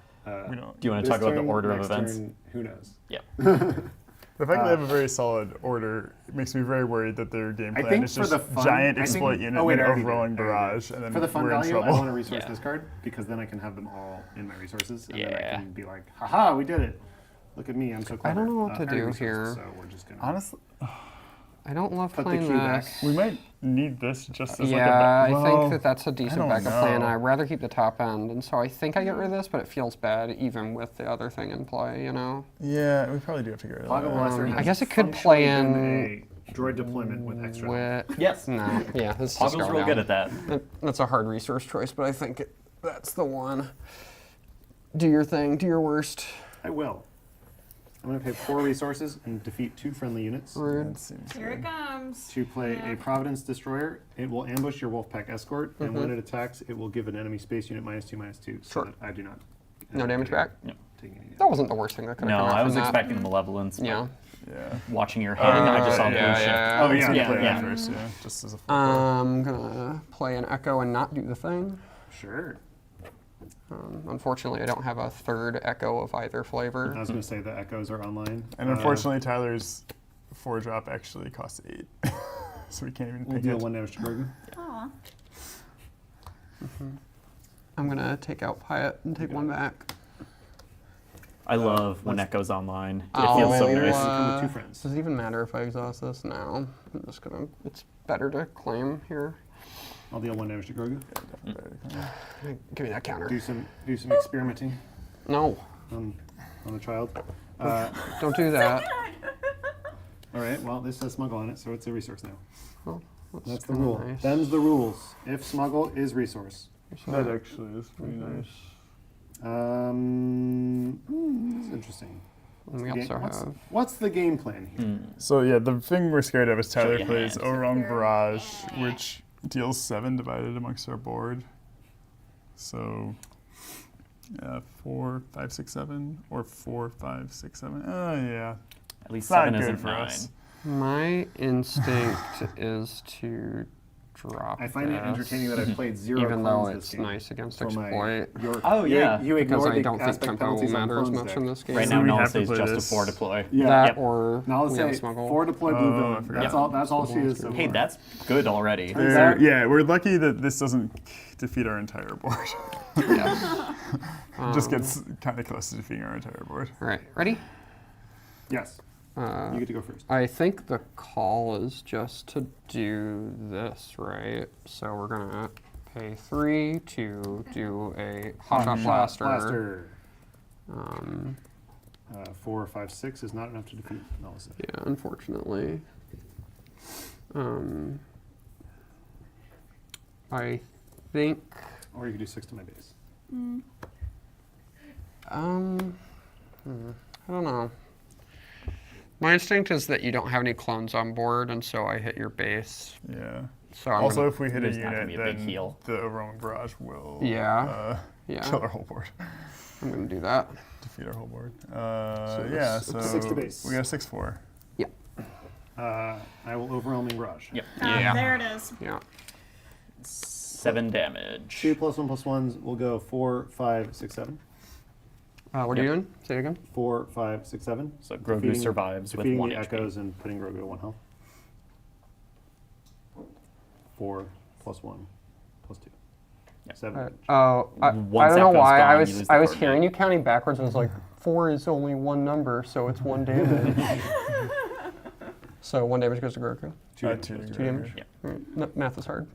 We don't. Do you want to This talk about the turn, order of next events? turn, who knows? Yeah. The fact that they have a very solid order makes me very worried that their game I plan think is for just the fun, giant I think- exploit unit oh, wait, and I already did. overrolling I already barrage, did. and then For the fun we're in value, I trouble. want to resource Yeah. this card because then I can have them all in my resources, and then I Yeah. can be like, haha, we did it. Look at me, I'm so clever. don't know what to I do resourced, here. So we're just gonna Honestly, I don't love put the playing queue back. this. we might need this just as Yeah, like a. I well, think that that's a decent don't backup plan. know. I'd rather keep the top end, and so I think I get rid of this, but it feels bad even with the other thing in play, you know? Yeah, we probably do have to get rid of Poggle that. Lesser I has guess it could play functionally been a droid deployment with extra. With, Yes. no, yeah, this is just Poggle's go real down. good at that. That's a hard resource choice, but I think that's the one. Do your thing, do your worst. I will. I'm going to pay 4 resources and defeat 2 friendly units. Rude. That seems Here good. it comes. To play a Providence Destroyer, it will ambush your Wolfpack Escort, and when it attacks, it will give an enemy space unit -2/-2, so Sure. that I do not. No damage back? Take any That wasn't the worst thing that could have No, come out I was from that. expecting malevolence. but Yeah. Yeah. Watching your hand, I just saw blue yeah, shift. yeah. Oh, So yeah. we Yeah, play yeah. that first, yeah. Just as a full I'm gonna play an Echo and not do the thing. Sure. Unfortunately, I don't have a third Echo of either I flavor. was going to say the echoes are online. And unfortunately, Tyler's 4-drop actually costs 8. So we can't even We'll pick deal it. 1 damage to Grogu. Aw. I'm gonna take out Piet and take one back. I love when let's- Echo's online. It Oh, feels so yeah. nice. Come with 2 friends. Does it even matter if I exhaust this? No. I'm just gonna. It's better to claim here. I'll deal 1 damage to Grogu. Give me that counter. Do some experimenting No, on the child. don't do that. All right. Well, this says smuggle on it, so it's a resource now. Oh, That's the kinda rule. nice. Them's the rules. If smuggle is resource. That actually is pretty nice. It's interesting. And we also have. What's the game plan here? So yeah, the thing we're scared of is Tyler your plays hand. Orong Barrage, which deals 7 divided amongst our board. So 4, 5, 6, 7, or 4, 5, 6, 7. Oh yeah, At least it's not 7 good isn't for 9. us. My instinct is to drop I find it this, entertaining that I've played 0 even though clones this it's game. nice against for my exploit. York. Oh, yeah. You Because ignored I the don't think aspect tempo penalties on matters clones much deck. in this game. Right So now, we Null have to says play just a this. 4 deploy. Yeah. That Yep. or Now let's we have a say smuggle. 4 deploy Oh, blue I villain. forgot. That's all she is. So Hey, far. that's good already. Turns out- Yeah, we're lucky that this doesn't defeat our entire board. Yes. Just gets kind of close to defeating our entire board. All right, ready? Yes. You get to go first. I think the call is just to do this, right? So we're gonna pay 3 to do a hotshot blaster. Blaster. Um, 4, 5, 6 is not enough to defeat Nullis. yeah, unfortunately. I think. Or you could do 6 to my base. I don't know. My instinct is that you don't have any clones on board, and so I hit your base. Yeah. So I'm Also, gonna, if we hit a There's not gonna unit, be a big then heal. the overwhelming barrage will Yeah. kill our whole board. I'm gonna do that. Defeat our whole board. this- So 6 to base. we got a 6/4. Yeah. I will overwhelming barrage. Yep. Yeah. There it is. Yeah. 7 damage. 2 +1/+1s will go 4, 5, 6, 7. What are you doing? Say it again. 4, 5, 6, 7. So Grogu survives with defeating 1 the HP. echoes and putting Grogu at 1 health. 4 +1 +2. Yep. 7 damage. Oh, I Once don't know Echo's why. gone, I you was lose the I was card hearing game. you counting backwards. And I was like, 4 is only one number, so it's 1 damage. So 1 damage goes to Grogu. 2 damage. 2 goes to 2 damage. Yeah. All right. No, math is hard.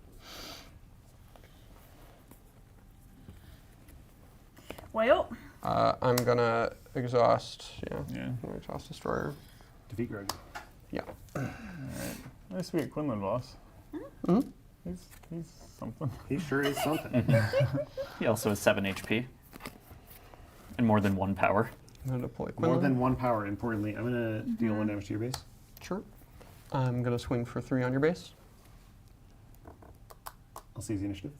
Well, I'm gonna exhaust. Yeah. Yeah. I'm gonna exhaust destroyer. Defeat Grogu. Yeah. Nice to meet Quinlan, boss. Mhm. He's something. He sure is something. He also has 7 HP. And more than 1 power. I'm gonna deploy More Quinlan. than 1 power, importantly. I'm going to deal 1 damage to your base. Sure. I'm gonna swing for 3 on your base. I'll seize the initiative.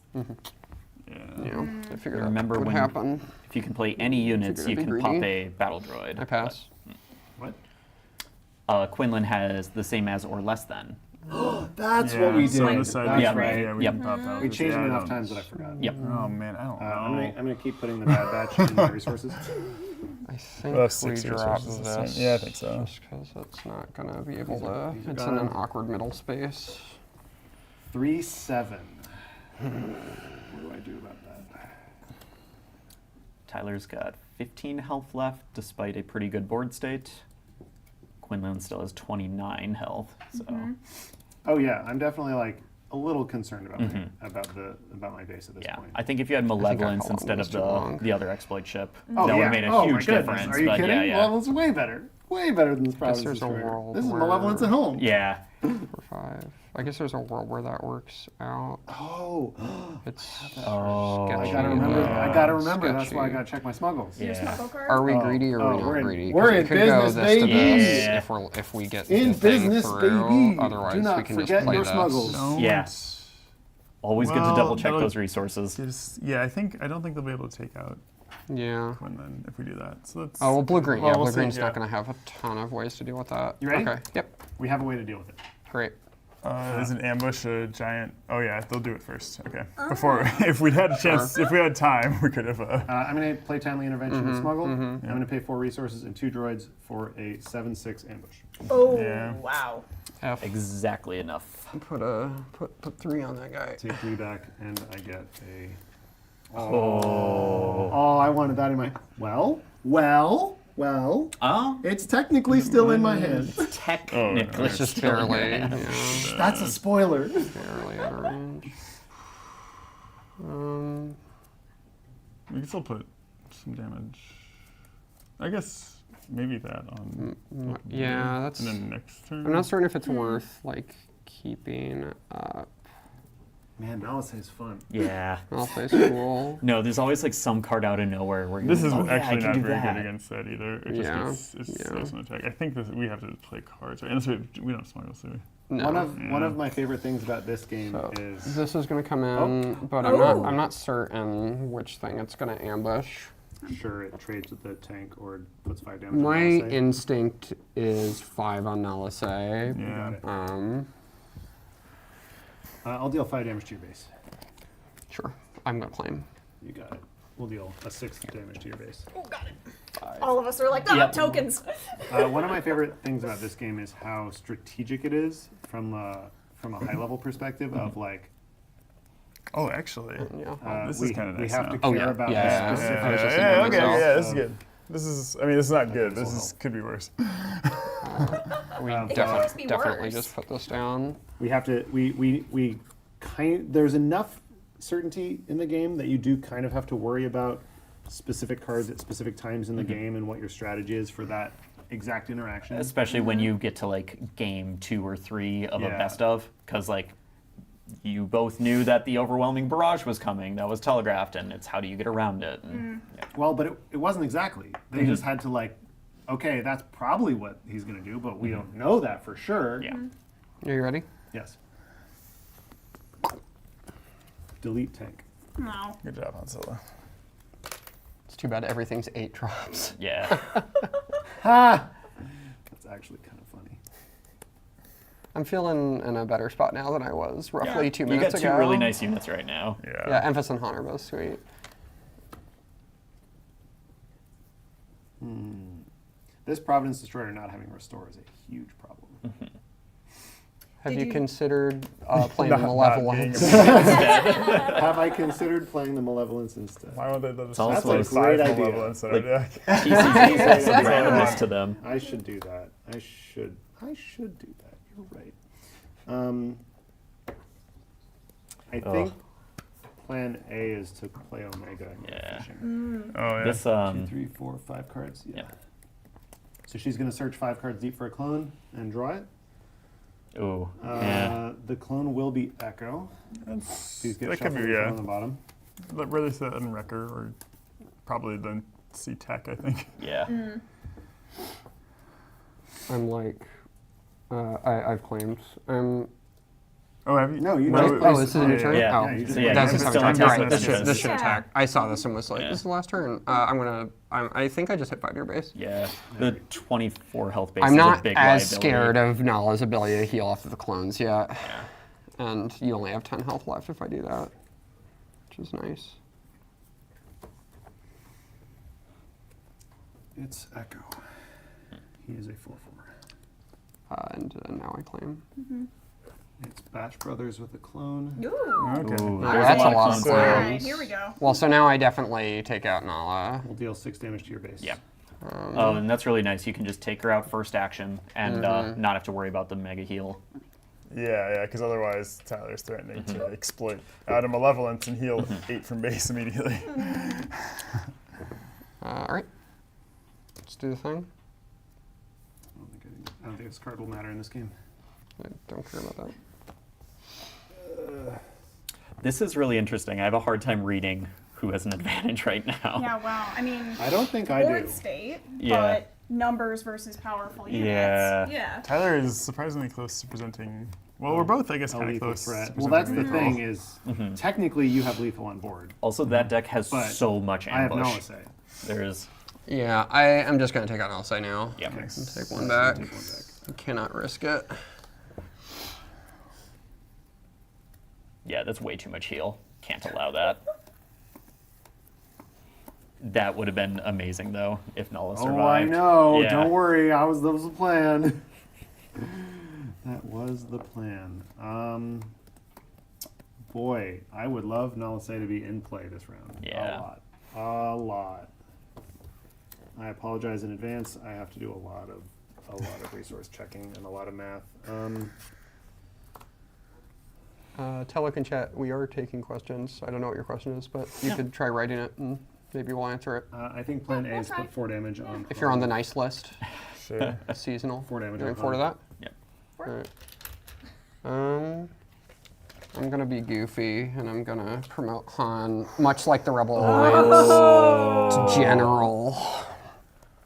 Yeah. I figured Remember that would when- happen. If you can play any units, Figured you I'd be can pop greedy. a battle droid. I pass. What? Quinlan has the same as or less than. That's Yeah, what we did. so on the side, That's Yeah. right. Yeah, we Yep. can pop out. We changed Yeah, it I enough don't- times that I forgot. Yep. Oh man, I don't know. I'm gonna keep putting the bad batch in my resources. I think We'll have we 6 drop resources this. this time. Yeah, I think so. Just because it's not gonna be able These to. are It's in an gone. awkward middle space. 3, 7. What do I do about that? Tyler's got 15 health left, despite a pretty good board state. Quinlan still has 29 health, so Oh yeah, I'm definitely like a little concerned about about my base at this yeah. point. I think if you had I Malevolence held on instead this of too long. the other exploit ship, Oh, that would yeah. have made a Oh, my huge goodness. difference. Are you but kidding? yeah, yeah. Malevolence is way better. Way better than this Providence there's a Destroyer. world This is where- Malevolence at home. Yeah. 4, 5. I guess there's a world where that works out. Oh, It's Oh. sketchy. I gotta remember. I gotta remember. That's why I Sketchy. gotta check my smuggles. Yeah. smuggle card. Are we Oh, greedy or oh, are we we're not in- greedy? 'Cause we're we in could go business, this to baby. this Yeah. if we get In the thing business, through. baby. Otherwise, Do not we can forget just play your this. smuggles. Don't. Yeah. Always good to Well, double check that'll- those resources. Yeah, I don't think they'll be able to take out Yeah. Quinlan if we do that. So let's. Oh, well, blue-green. Well, Yeah, we'll see, blue-green's yeah. not going to have a ton of ways to deal with that. You ready? Okay. Yep. We have a way to deal with it. Great. Is an ambush a giant? Oh yeah, they'll do it first. Okay. Before, if we'd had a chance, if we had time, we could have. I'm going to play Timely Intervention and Smuggle. I'm going to pay 4 resources and 2 droids for a 7/6 ambush. Oh, Yeah. wow. F. Exactly enough. Put 3 on that guy. Take 3 back, and I get a. Oh. Oh, I wanted that in my. Well. Oh. It's technically still in my hand. Technically. It's just still in barely, your hand. yeah, That's a spoiler. barely out of range. We can still put some damage. I guess maybe that on. Yeah, that's. And then next turn. I'm not certain if it's worth like keeping up. Man, Malice is fun. Yeah. I'll play school. No, there's always like some card out of nowhere where you're This is like, oh, yeah, I actually can not do very that. good against that either. It Yeah, just gets, it's yeah. an attack. I think we have to play cards, right? Unless we don't smuggle, so we. No. One of my favorite things about this game So is this is going to come in, but Oh. I'm not certain which thing it's going to ambush. sure it trades with the tank or puts 5 damage. My on Malice. instinct is 5 on Nalise. Yeah. Got it. I'll deal 5 damage to your base. Sure. I'm gonna claim. You got it. We'll deal a 6 damage to your base. Oh, got it. All of us are like, Yep. tokens. One of my favorite things about this game is how strategic it is from a high level perspective of like Oh, actually. Yeah. This we, is kinda we nice have now. to Oh, care yeah. about Yeah. the specific. I was just Yeah, thinking okay, myself. yeah, this is of- good. This is not good. this This will is help. could be worse. We It could always be definitely worse. just put this down. We have to we there's enough certainty in the game that you do kind of have to worry about specific cards at specific times in the game and what your strategy is for that exact interaction. Especially when you get to like game 2 or 3 of a Yeah. best of, because like you both knew that the overwhelming barrage was coming. That was telegraphed, and it's how do you get around it? And, yeah. Well, but it wasn't exactly. They just had to like, okay, that's probably what he's going to do, but we don't know that for sure. Yeah. Are you ready? Yes. Delete tank. No. Good job, Han Solo. It's too bad everything's 8 drops. Yeah. Ha! That's actually kind of funny. I'm feeling in a better spot now than I was roughly 2 You minutes got ago. 2 really nice units right now. Yeah. Yeah, Emphas and Han are both sweet. This Providence Destroyer not having restore is a huge problem. Have Did you you- considered playing Not being Malevolence? Have I considered playing the Malevolence instead? Why won't they let us also a great idea. Malevolence? Like- Yeah. TCG has some Yeah. randomness to them. I should do that. I should do that. You're right. I think plan A is to play Omega and go Yeah. fishing. Oh, yeah. This 2, 3, 4, 5 cards. Yeah. Yeah. So she's going to search 5 cards deep for a clone and draw it. Ooh. Yeah. The clone will be Echo. That's, These get that could shuffled be, from yeah. the bottom. But really set in Wrecker or probably the C-Tech, I think. Yeah. I'm like, I've claimed. Oh, have you? No, you Well, just Oh, this is a new Yeah. turn? Yeah. Oh, Yeah, you just- So yeah, that's you just can still how it's attack right. with This should this. attack. I saw this and was like, Yeah. this is the last turn. I think I just hit 5 your base. Yeah. The 24 health base I'm is not a big as liability. scared of Nala's ability to heal off of the clones yet. And you only have 10 health left if I do that, which is nice. It's Echo. He is a 4/4. And now I claim. It's Batch Brothers with a clone. Ooh. Okay. Ooh, Oh, there's that's a of lot of clones All there. right, here we go. Well, so now I definitely take out Nala. We'll deal 6 damage to your base. Yeah. Oh, and that's really nice. You can just take her out first action and Mm-hmm. not have to worry about the mega heal. Yeah, because otherwise Tyler's threatening to exploit out of Malevolence and heal 8 from base immediately. All right. Let's do the thing. I don't think this card will matter in this game. I don't care about that. This is really interesting. I have a hard time reading who has an advantage right now. Yeah, wow. I mean, I don't think I board do. state, Yeah. but numbers versus powerful units. Yeah. Yeah. Tyler is surprisingly close to presenting. Well, we're both, I guess, A kind of lethal close. threat. to Well, that's the presenting thing is, technically you have lethal on board, Also, that deck has but so much I have ambush. no say. There's, Yeah, I am just going to take out Elsa now. yeah. Okay. Take one back. Take one back. I cannot risk it. Yeah, that's way too much heal. Can't allow that. That would have been amazing, though, if Nala survived. Oh, I know. Yeah. Don't worry. That was the plan. That was the plan. Boy, I would love Nalase to be in play this round. Yeah. A lot. I apologize in advance. I have to do a lot of resource checking and a lot of math. Telek and chat, we are taking questions. I don't know what your question is, but you could try writing it and maybe we'll answer it. I think plan A we'll is try. put 4 damage on. If you're on the nice list, Sure. seasonal. 4 damage Doing on 4 to that? Yep. Alright. I'm gonna be goofy and I'm gonna promote Han, much like the Rebel Alliance, to General.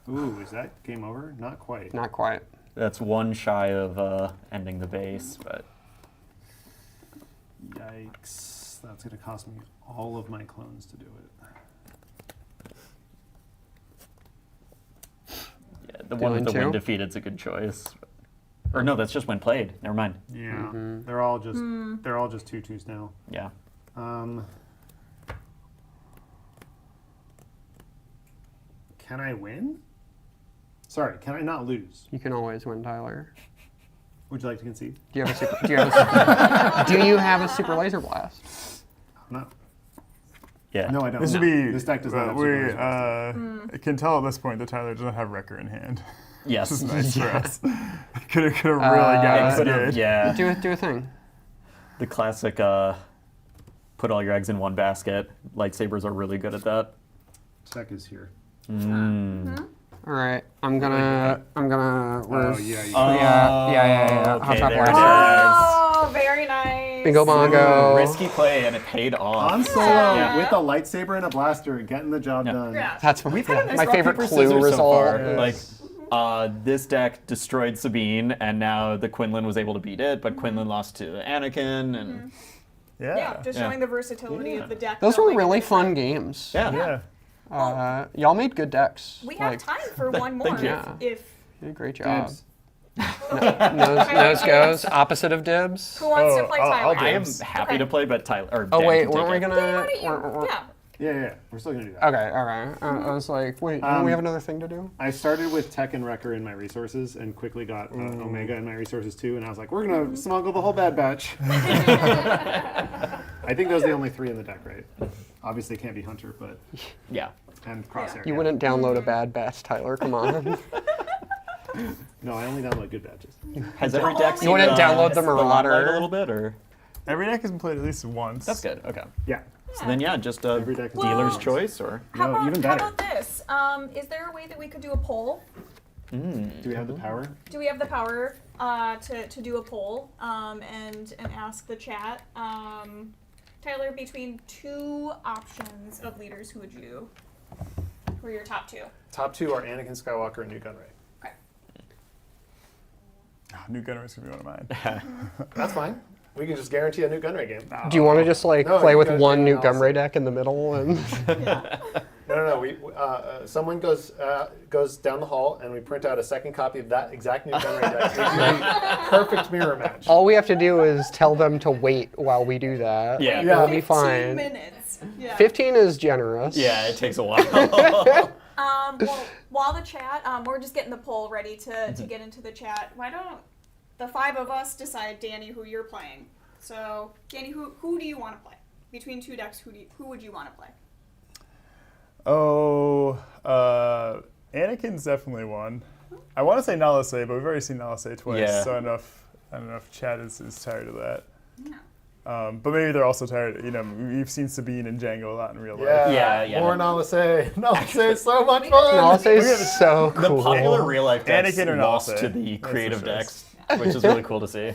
Ooh, is that game over? Not quite. Not quite. That's one shy of ending the base, but Yikes. That's going to cost me all of my clones to do it. yeah, the one with Doing the win two? defeated's a good choice. Or no, that's just when played. Never mind. Yeah, they're all just 2/2s now. Yeah. Can I win? Sorry, can I not lose? You can always win, Tyler. Would you like to concede? Do you have a super? Do you have a super laser blast? No. Yeah. No, I don't. This would be. This deck does not have we super lasers. can tell at this point that Tyler doesn't have Wrecker in hand. Yes. This is nice for us. Could have really got us good. Yeah. Do a thing. The classic put all your eggs in one basket. Lightsabers are really good at that. Deck is here. All right, I'm gonna. Oh, Where's, yeah. yeah. Okay, Hot top there it blaster. Oh, very nice. Bingo bongo. Risky play, and it paid off. On solo Yeah. with a lightsaber and a blaster, getting the job done. Yeah. That's We've had a nice my rock, favorite paper, clue scissors result. so far. Yes. Like, this deck destroyed Sabine, and now the Quinlan was able to beat it, but Quinlan lost to Anakin, and Yeah, just Yeah. showing the versatility of the deck. Those that, were like, really it's fun like- games. yeah. Y'all made good decks. We have Like, time for one more. Thank you. If you did a great job. Dibs. Nose goes. Opposite of dibs. who wants to Oh, play I'll Tyler? I am Dibs. happy Okay. to play, but Tyler. Or Oh Dan wait, can weren't we take it. gonna? Why don't you? we're- Yeah. Yeah. We're still gonna do that. Okay, all right. I was like, wait, don't we have another thing to do? I started with Tech and Wrecker in my resources and quickly got Omega in my resources too, and I was like, we're gonna smuggle the whole Bad Batch. I think those are the only 3 in the deck, right? Obviously can't be Hunter, but Yeah. and Crosshair. You yeah. wouldn't download a bad batch, Tyler. Come on. No, I only download good batches. Has every deck You seen wouldn't download the limelight Marauder? a little bit, or Every deck has been played at least once. that's good. Okay. Yeah. So then, yeah, just a Every deck is dealer's Well- choice, or How No, about, even how better. about this? Is there a way that we could do a poll? Do we have the power? Do we have the power to do a poll and ask the chat? Tyler, between 2 options of leaders, who are your top 2? Top 2 are Anakin Skywalker and Nute Gunray. Okay. New Gunner is gonna be one of mine. That's fine. We can just guarantee a Nute Gunray game. Do you want to just like No, play you with gotta one do Nute analysis. Gumray deck in the middle and? No. We someone goes down the hall and we print out a second copy of that exact Nute Gunray deck. It's a perfect mirror match. All we have to do is tell them to wait while we do that. Yeah. Yeah. We'll be 15 fine. minutes. Yeah. 15 is generous. yeah, it takes a while. Well, while the chat, we're just getting the poll ready to get into the chat. Why don't the 5 of us decide, Danny, who you're playing? So, Danny, who do you want to play? Between 2 decks, who would you want to play? Oh, Anakin's definitely one. I want to say Nalase, but we've already seen Nalase twice, Yeah. so I don't know if Chad is tired of that. Yeah. But maybe they're also tired. You know, we've seen Sabine and Jango a lot in real life. Yeah. More Nalase. Nalase is so much Nalase fun. is so The cool. popular real life decks Anakin or lost Nalase, to the that's creative for decks, which is really cool to see.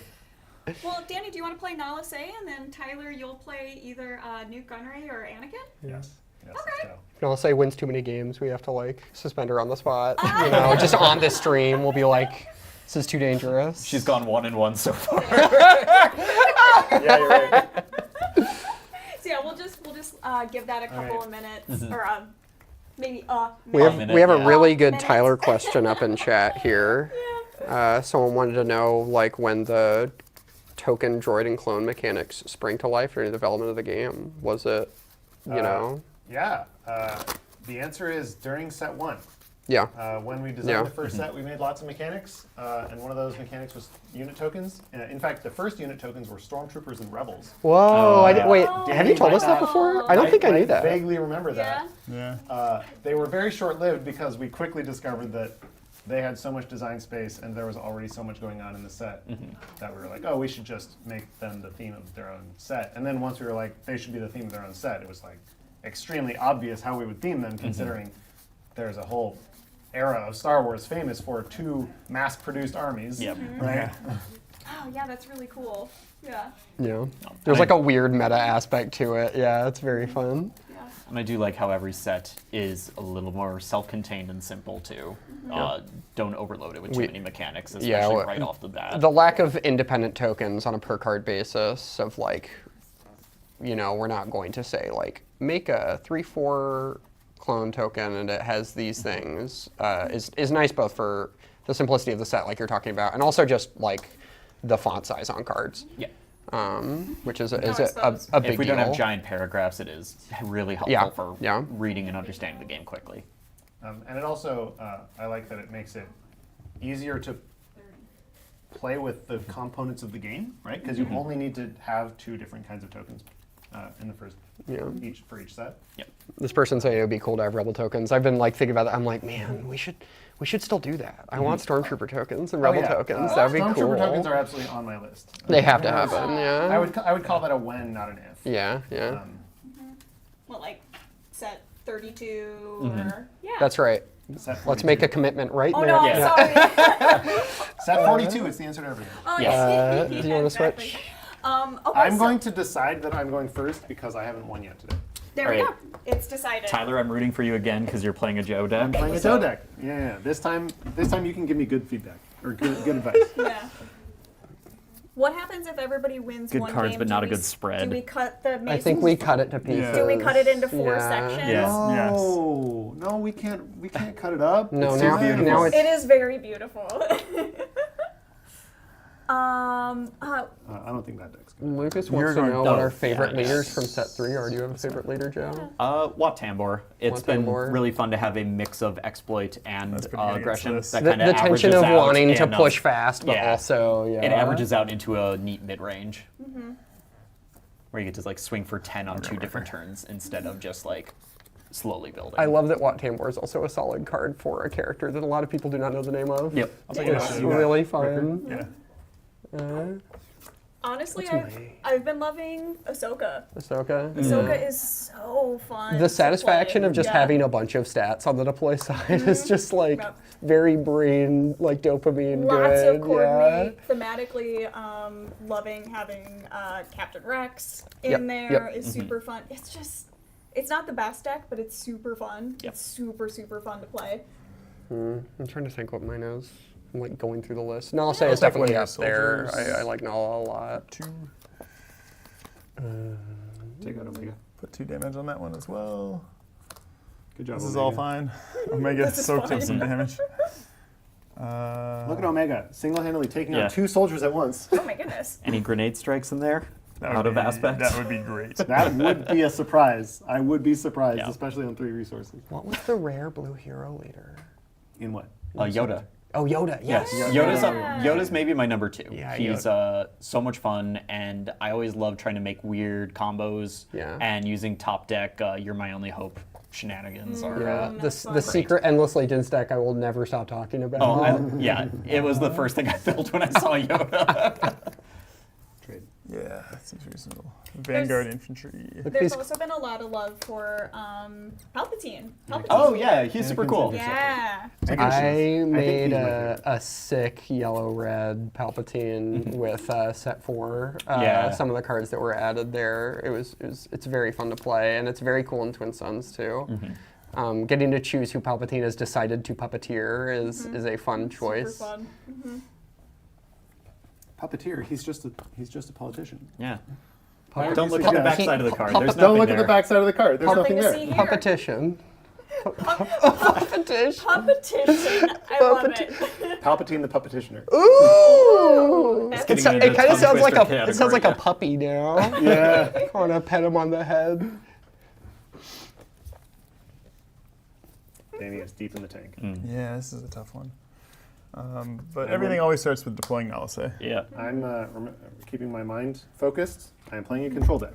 Well, Danny, do you want to play Nalase, and then Tyler, you'll play either Nute Gunray or Anakin? Yes. Yes, Okay. let's Nalase wins too many games. We have to like suspend her on the spot. You know, just on the stream, we'll be like, this is too dangerous. She's gone 1-1 so far. go. Yeah, you're right. So yeah, we'll just give that a couple of minutes, or maybe We have minute, we have a yeah. really good Minutes. Tyler question up in chat here. Someone wanted to know like when the token droid and clone mechanics spring to life during the development of the game. Was it, you know? Yeah. The answer is during set 1. Yeah. When we designed Yeah. the first set, we made lots of mechanics, and one of those mechanics was unit tokens. In fact, the first unit tokens were stormtroopers and rebels. Whoa! Wait, Oh. have you told us that before? I don't think I knew that. vaguely remember that. Yeah. Yeah. They were very short-lived because we quickly discovered that they had so much design space and there was already so much going on in the set that we were like, oh, we should just make them the theme of their own set. And then once we were like, they should be the theme of their own set, it was like extremely obvious how we would theme them, considering there's a whole era of Star Wars famous for 2 mass-produced armies. Yep. Right? Oh yeah, that's really cool. Yeah. Yeah. There's like a weird meta aspect to it. Yeah, it's very fun. Yeah. And I do like how every set is a little more self-contained and simple too. Don't overload it with too many mechanics, especially right off the bat. The lack of independent tokens on a per card basis of like, you know, we're not going to say like make a 3/4 clone token and it has these things is nice both for the simplicity of the set, like you're talking about, and also just like the font size on cards, Yeah. which is I suppose. a big If we deal. don't have giant paragraphs, it is really helpful Yeah, for yeah. reading and understanding the game quickly. And it also, I like that it makes it easier to play with the components of the game, right? Because you only need to have 2 different kinds of tokens in the first for each set. Yep. This person saying it would be cool to have rebel tokens. I've been like thinking about that. I'm like, man, we should still do that. I want stormtrooper tokens and rebel tokens. That'd be cool. Stormtrooper tokens are absolutely on my list. They have to happen. Yeah. I would call that a when, not an if. Yeah. Yeah. What, like set 32 or yeah. That's right. Set Let's 42. make a commitment right Oh there. no, I'm Yeah. sorry. Set 42 is the answer to everything. Oh, Yes. yeah. Do you want to Exactly. switch? Okay, I'm so going to decide that I'm going first because I haven't won yet today. there we go. Alright. It's decided. Tyler, I'm rooting for you again because you're playing a Joe deck. I'm playing a Joe deck. Yeah. This time you can give me good feedback or good advice. Yeah. What happens if everybody wins Good one cards, game? but Do not a we good s- spread. Do we cut the I think we cut it to pieces. Do we cut it into 4 Yeah. sections? Yes. No, we can't cut it up. No, It's now, too beautiful. now it's It is very beautiful. I don't think that deck's good. Lucas You're wants to going- know what Oh, our favorite yeah. leaders from set 3 are. Do you have a favorite leader, Joe? Wat Tambor. It's Wat been Tambor. really fun to have a mix of exploit and That's pretty good against aggression. this. That The, kind of the tension of wanting to push fast, but yeah. also, yeah. It averages out into a neat mid-range. Where you get to like swing for 10 on 2 different turns instead of just like slowly building. I love that Wat Tambor is also a solid card for a character that a lot of people do not know the name of. Yep. I'll take Yeah. it. It's really fun. Yeah. Honestly, What's I've been loving Ahsoka. Ahsoka. Ahsoka is so fun. The to satisfaction play. of just Yeah. having a bunch of stats on the deploy side is just like Yep. very brain, like dopamine Lots good. of coordinate. Thematically, loving having Captain Rex in Yep, there yep. is super fun. It's just, it's not the best deck, but it's super fun. Yep. It's super, super fun to play. I'm trying to think what mine is. I'm like going through the list. Nala say I'll is take definitely one up of there. soldiers. I like Nala a lot. 2. Take out Omega. Put 2 damage on that one as well. Good job. This is Omega. all fine. Omega This is soaked up fine. some damage. Look at Omega, single-handedly taking Yeah. out 2 soldiers at once. Oh my goodness. Any grenade strikes in there? That would Out of be- aspect? That would be great. That would be a surprise. I would be surprised, Yeah. especially on 3 resources. What was the rare blue hero leader? In what? Yoda. Oh, Yoda. Yes. Yes. Yeah. Yoda's maybe my number 2. Yeah, He's so much fun, and I always love trying to make weird combos. Yeah. And using top deck, You're My Only Hope shenanigans are. Yeah, That's the fun. secret Endless Legends deck I will never stop talking about. Yeah, it was the first thing I built when I saw Yoda. Trade. Yeah, that seems reasonable. Vanguard Infantry. There's These- also been a lot of love for Palpatine. Oh yeah, he's super cool. Yeah. I made he's my a sick yellow-red Palpatine with set 4. Yeah. Some of the cards that were added there. It's very fun to play, and it's very cool in Twin Suns too. Getting to choose who Palpatine has decided to puppeteer is a fun choice. Super fun. Puppeteer. He's just a politician. Yeah. Why would Don't you look say at the that? back side of the card. Puppet- There's Don't nothing look at the there. back side of the card. There's Nothing nothing to see there. here. Puppetition. Puppetition. Competition. I love it. Palpatine the puppetitioner. Ooh! That's Getting into It kind of tongue sounds like twister it sounds like a category. puppy now. Yeah. I want to pet him on the head. Danny is deep in the tank. Yeah, this is a tough one. But everything always starts with deploying Nalase. Yeah. I'm keeping my mind focused. I am playing a control deck.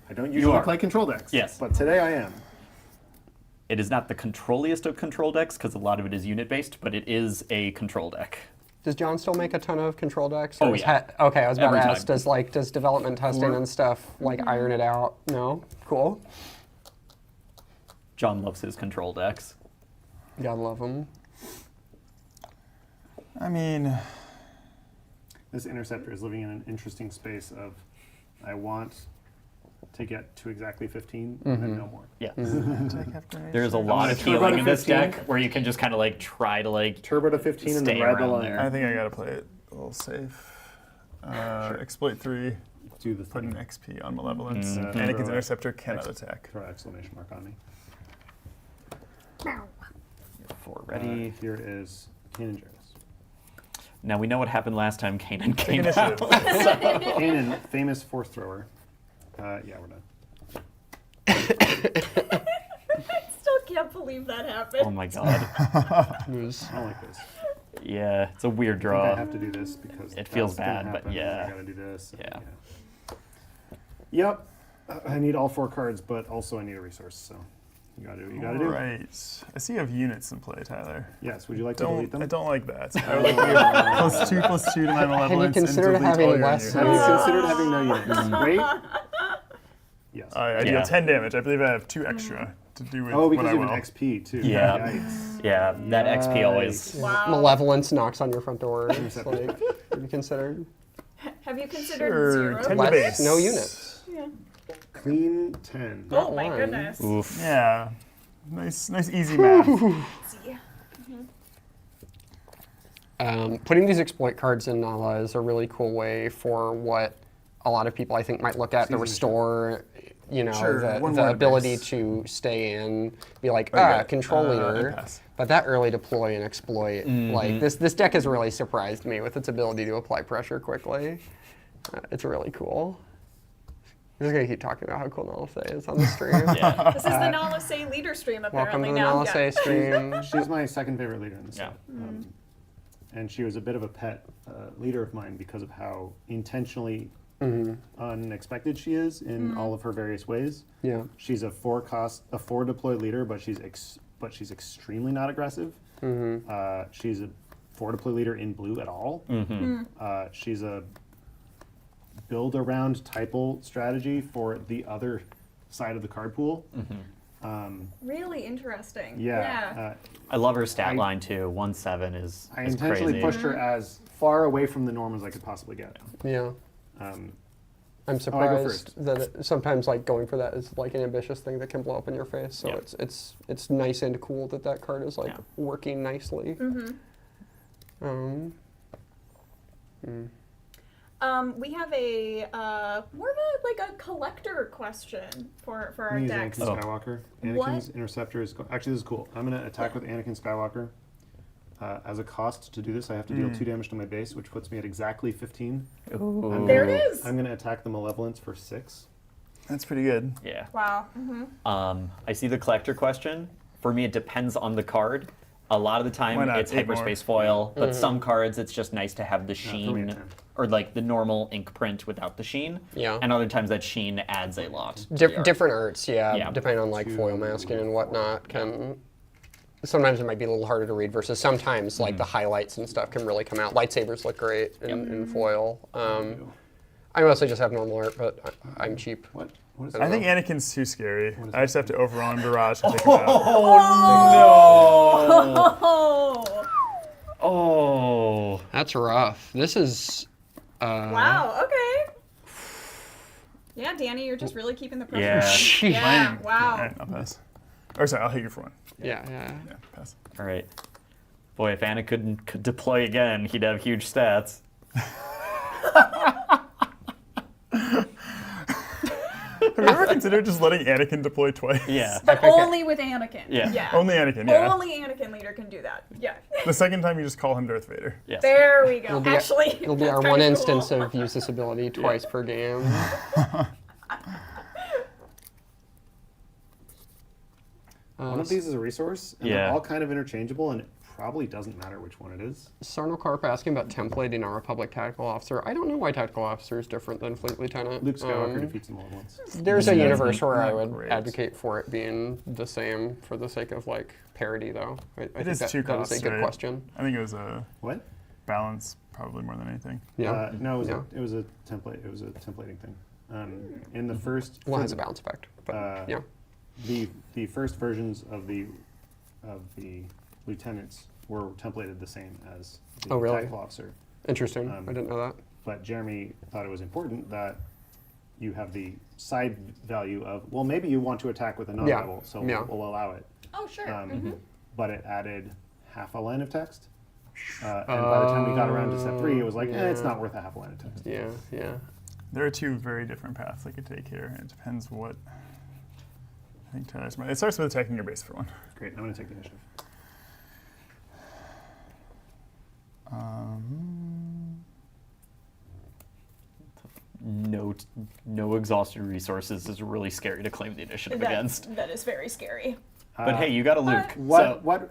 I don't usually are. play control decks. Yes. But today I am. It is not the controlliest of control decks because a lot of it is unit based, but it is a control deck. Does John still make a ton of control decks? Oh, is yeah. Okay, I was about Every to ask. time. Does development testing and stuff iron it out? No. Cool. John loves his control decks. Gotta love them. I mean, This interceptor is living in an interesting space of I want to get to exactly 15 and then no more. Yeah. take half grenades. There's a lot of turbo healing to in this 15. deck where you can just kind of like try to like Turbo to 15 and then Stay ride the around line. there. I think I gotta play it a little safe. Exploit 3, Do the put an thing. XP on Malevolence. Mhm. Anakin's Throw Interceptor cannot attack. Throw an exclamation mark on me. 4 ready. Here is Cannon Jarrus. Now we know what happened last time Kanan came initiative. out. Kanan, famous fourth thrower. Yeah, we're done. Still can't believe that happened. Oh my god. I don't like this. Yeah, it's a weird I think draw. I have to do this because It feels that's gonna bad, but happen, and yeah. I gotta do this. and Yeah. Yep. I need all 4 cards, but also I need a resource. So you gotta do what you gotta do. Right. I see you have units in play, Tyler. Yes. Would you like to delete them? I don't like that. I would like to give +2/+2 to my malevolence and considered delete having all your less Have units. you considered having no units? Wait. Yes. I Yeah. deal 10 damage. I believe I have 2 extra to do with Oh, what because I you will. have an XP too. Yeah. Yikes. Yeah, that XP always. Wow. Malevolence knocks on your front door. It's like, have you considered Have you considered Sure, 0? 10 to less? base. No units. Yeah. Clean 10. Oh my one. goodness. Oof. Yeah. Nice easy math. See. Putting these exploit cards in Nala is a really cool way for what a lot of people I think might look at the Season restore, you know, Sure, one the more to ability base. to stay in, be like, Okay. control I leader. pass. But that early deploy and exploit, like this deck has really surprised me with its ability to apply pressure quickly. It's really cool. I'm just gonna keep talking about how cool Nala Say is on the stream. Yeah. This is the Nala Say leader stream Welcome apparently to the now. Nala Say stream. She's my second favorite leader in the Yeah. set. And she was a bit of a pet leader of mine because of how intentionally unexpected she is in all of her various ways. Yeah. She's a 4 deploy leader, but she's extremely not aggressive. She's a 4 deploy leader in blue at all. She's a build around typal strategy for the other side of the card pool. Really interesting. Yeah. I love her stat I- line too. 1/7 is I is intentionally crazy. pushed her as far away from the norm as I could possibly get. Yeah. Um, I'm go surprised first. that sometimes like going for that is like an ambitious thing that can blow up in your face. So Yeah. it's nice and cool that that card is like Yeah. working nicely. We have a more of a like a collector question for our I'm using decks. Anakin Skywalker. Anakin's What? Interceptor is... Actually, this is cool. I'm going to attack with Anakin Skywalker. As a cost to do this, I have to deal 2 damage to my base, which puts me at exactly 15. Ooh. There it is. I'm going to attack the Malevolence for 6. That's pretty good. Yeah. Wow. I see the collector question. For me, it depends on the card. A lot of the Why time, not? it's 8 more. hyperspace foil, but some cards, it's just nice to have the for me, sheen, 10. or like the normal ink print without the sheen. Yeah. And other times, that sheen adds a lot. to the art. Different arts, yeah, Yeah. depending on like foil masking and whatnot, can sometimes it might be a little harder to read versus sometimes like the highlights and stuff can really come out. Lightsabers look great in foil. I mostly just have normal art, but I'm cheap. What? What is I that? think Anakin's too scary. I just have to overwhelm Barrage and take him out. Oh. Oh. That's rough. This is. Wow. Okay. Yeah, Danny, you're just really keeping the pressure. Yeah. Yeah. Wow. All right, I'll pass. Or sorry, I'll hit you for 1. Yeah. Yeah, pass. All right. Boy, if Anna could deploy again, he'd have huge stats. Have you ever considered just letting Anakin deploy twice? Yeah. But only with Anakin. Yeah. Yeah. Only Anakin, yeah. Only Anakin leader can do that. Yeah. The second time you just call him Darth Vader. Yes. There we go. It'll be, Actually, it'll be that's our kinda one cool. instance of use this ability twice per game. One of these is a resource, and Yeah. they're all kind of interchangeable, and it probably doesn't matter which one it is. Sarno Karp asking about templating our Republic Tactical Officer. I don't know why Tactical Officer is different than Fleet Lieutenant. Luke Skywalker defeats them all at once. There's a universe where I not would great. advocate for it being the same for the sake of like parity, though. I think is that, 2 that was costs, a good right? question. I think it was a What? balance, probably more than anything. Yeah. No, Yeah. it was a template. It was a templating thing. In the first, One has a balance effect, but yeah. the first versions of the lieutenants were templated the same as the Oh, really? tactical officer. Interesting. I didn't know that. But Jeremy thought it was important that you have the side value of, well, maybe you want to attack with a non-rebel, so Yeah. we'll allow it. Oh, sure. But it added half a line of text. And by the time we got around to step 3, it was like, it's not worth a half a line of text. Yeah, yeah. There are 2 very different paths they could take here. It depends what. I think Tyler's. It starts with attacking your base for 1. Great, I'm going to take the initiative. no exhausted resources is really scary to claim the initiative against. That is very scary. But hey, you got a Luke. What?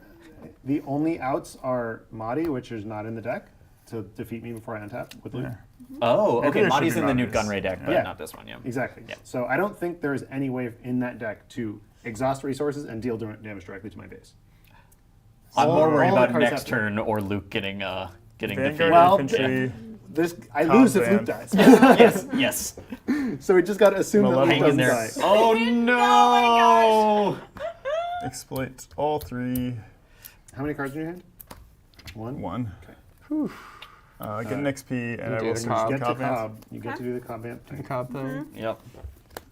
The only outs are Mahdi, which is not in the deck, to defeat me before I untap with Luke. Oh, Maybe okay. there should Mahdi's be in the Nute Mahdi's. Gunray deck, but Yeah. not this one. Yeah. Exactly. Yeah. So I don't think there's any way in that deck to exhaust resources and deal damage directly to my base. I'm more worried all the about cards next have to- turn or Luke getting Vanguard defeated. Well, infantry. I lose if Luke Combat. dies. yes. So we just got to assume that Luke Malevolence. Hang in doesn't there. die. Oh no! Exploit all 3. How many cards in your hand? One. 1. Okay. Get an XP, and I do will the use cob. Get to Cob Vance. Cobb. You get to do the Cobb Vamp thing. Cobb thing. Yep.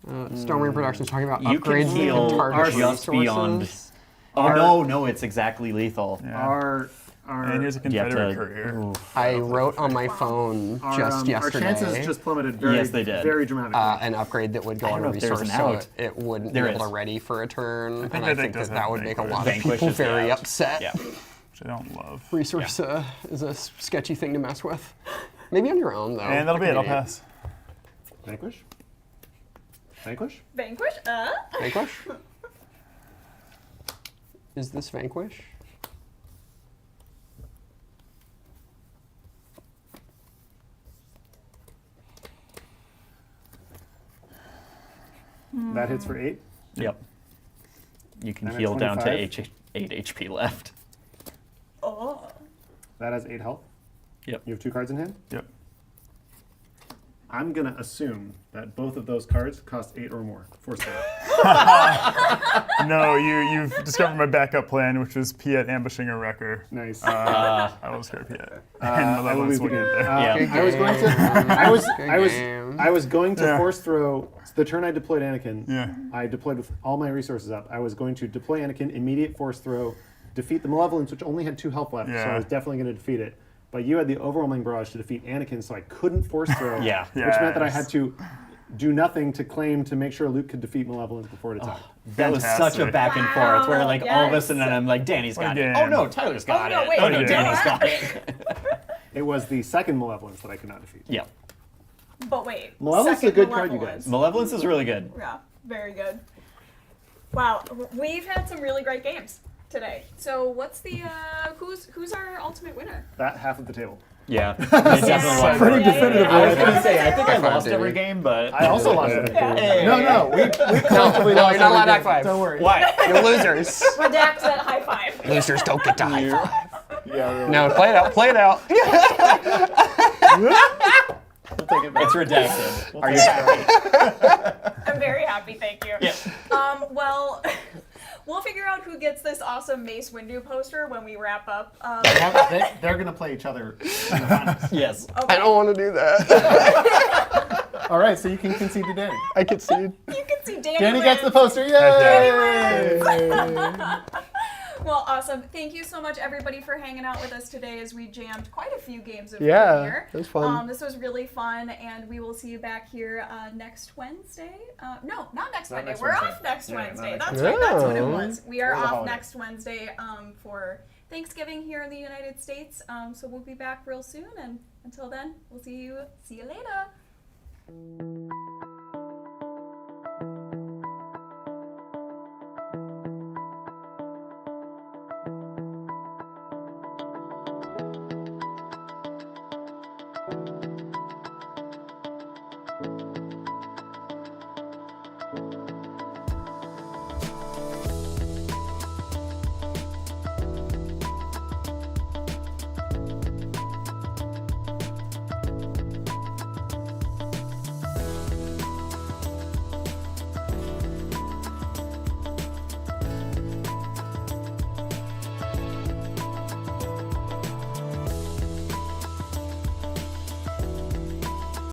Stonemarine Productions talking about You can upgrades that heal can target just beyond. resources. Oh no, it's exactly lethal. Yeah. Our And here's a You have Confederate to. courier. Oof. I wrote on my phone just our yesterday chances just plummeted very, Yes, they did. very dramatically. an upgrade that would go I on don't a know if there's resource an so out. it wouldn't There be able is. to ready for a turn. think And that I deck think does that have would make a Vanquish. lot of Vanquish people is the very out. upset. Yeah. Which I don't love. Resource is a sketchy thing to mess with. Maybe on your own, though. And that'll be it. I'll pass. Vanquish? Vanquish? Vanquish? Vanquish? Is this Vanquish? That hits for 8. Yep. You can I'm at heal down to 25. 8 HP left. Oh. That has 8 health. Yep. You have 2 cards in hand. Yep. I'm going to assume that both of those cards cost 8 or more. Force save. No, you've discovered my backup plan, which was Piet ambushing a wrecker. Nice. I will discard Piet. And I will Malevolence leave will the get game. there. Yeah. I was going to. I was going to Yeah. force throw the turn I deployed Anakin. Yeah. I deployed with all my resources up. I was going to deploy Anakin, immediate force throw, defeat the Malevolence, which only had 2 health left, so Yeah. I was definitely going to defeat it. But you had the overwhelming barrage to defeat Anakin, so I couldn't force throw. Yeah. Which meant that I Yes. had to do nothing to claim to make sure Luke could defeat Malevolence before it attacked. That was such a Fantastic. back and forth where, like, all of a Yes. sudden I'm like, Danny's got it. Again. Oh no, Tyler's got no, it. wait, oh no, wait, Danny's no. got it. It was the second Malevolence that I could not defeat. Yeah. But wait. Malevolence is a second good card, you Malevolence. guys. Malevolence is really good. Yeah, very good. Wow, we've had some really great games today. So what's the who's our ultimate winner? That half of the table. Yeah. They definitely won. Pretty definitively. I was gonna say, I think I High five, lost Davey. every game, but I also lost it. Yeah. No, we collectively No, lost you're not allowed to every high game. five. Don't worry. why? You're losers. Redact that high five. Losers don't get to high five. Yeah, really. No, play it out. Play it out. We'll take it back. It's redacted. Are you happy? I'm very happy, thank you. Yeah. Well, we'll figure out who gets this awesome Mace Windu poster when we wrap up. They're going to play each other in the finals. Yes. Okay. I don't want to do that. All right, so you can concede to Danny. I concede. You can see Danny. Danny gets the wins. poster. Yay! Well, awesome. Thank you so much, everybody, for hanging out with us today as we jammed quite a few games of Yeah, here. it was fun. This was really fun, and we will see you back here next Wednesday. No, not next Wednesday. next We're Wednesday. off next Yeah, not Wednesday. next That's Wednesday. right. That's what it Oh. was. We are It was a off holiday. next Wednesday for Thanksgiving here in the United States. So we'll be back real soon, and until then, we'll see you later.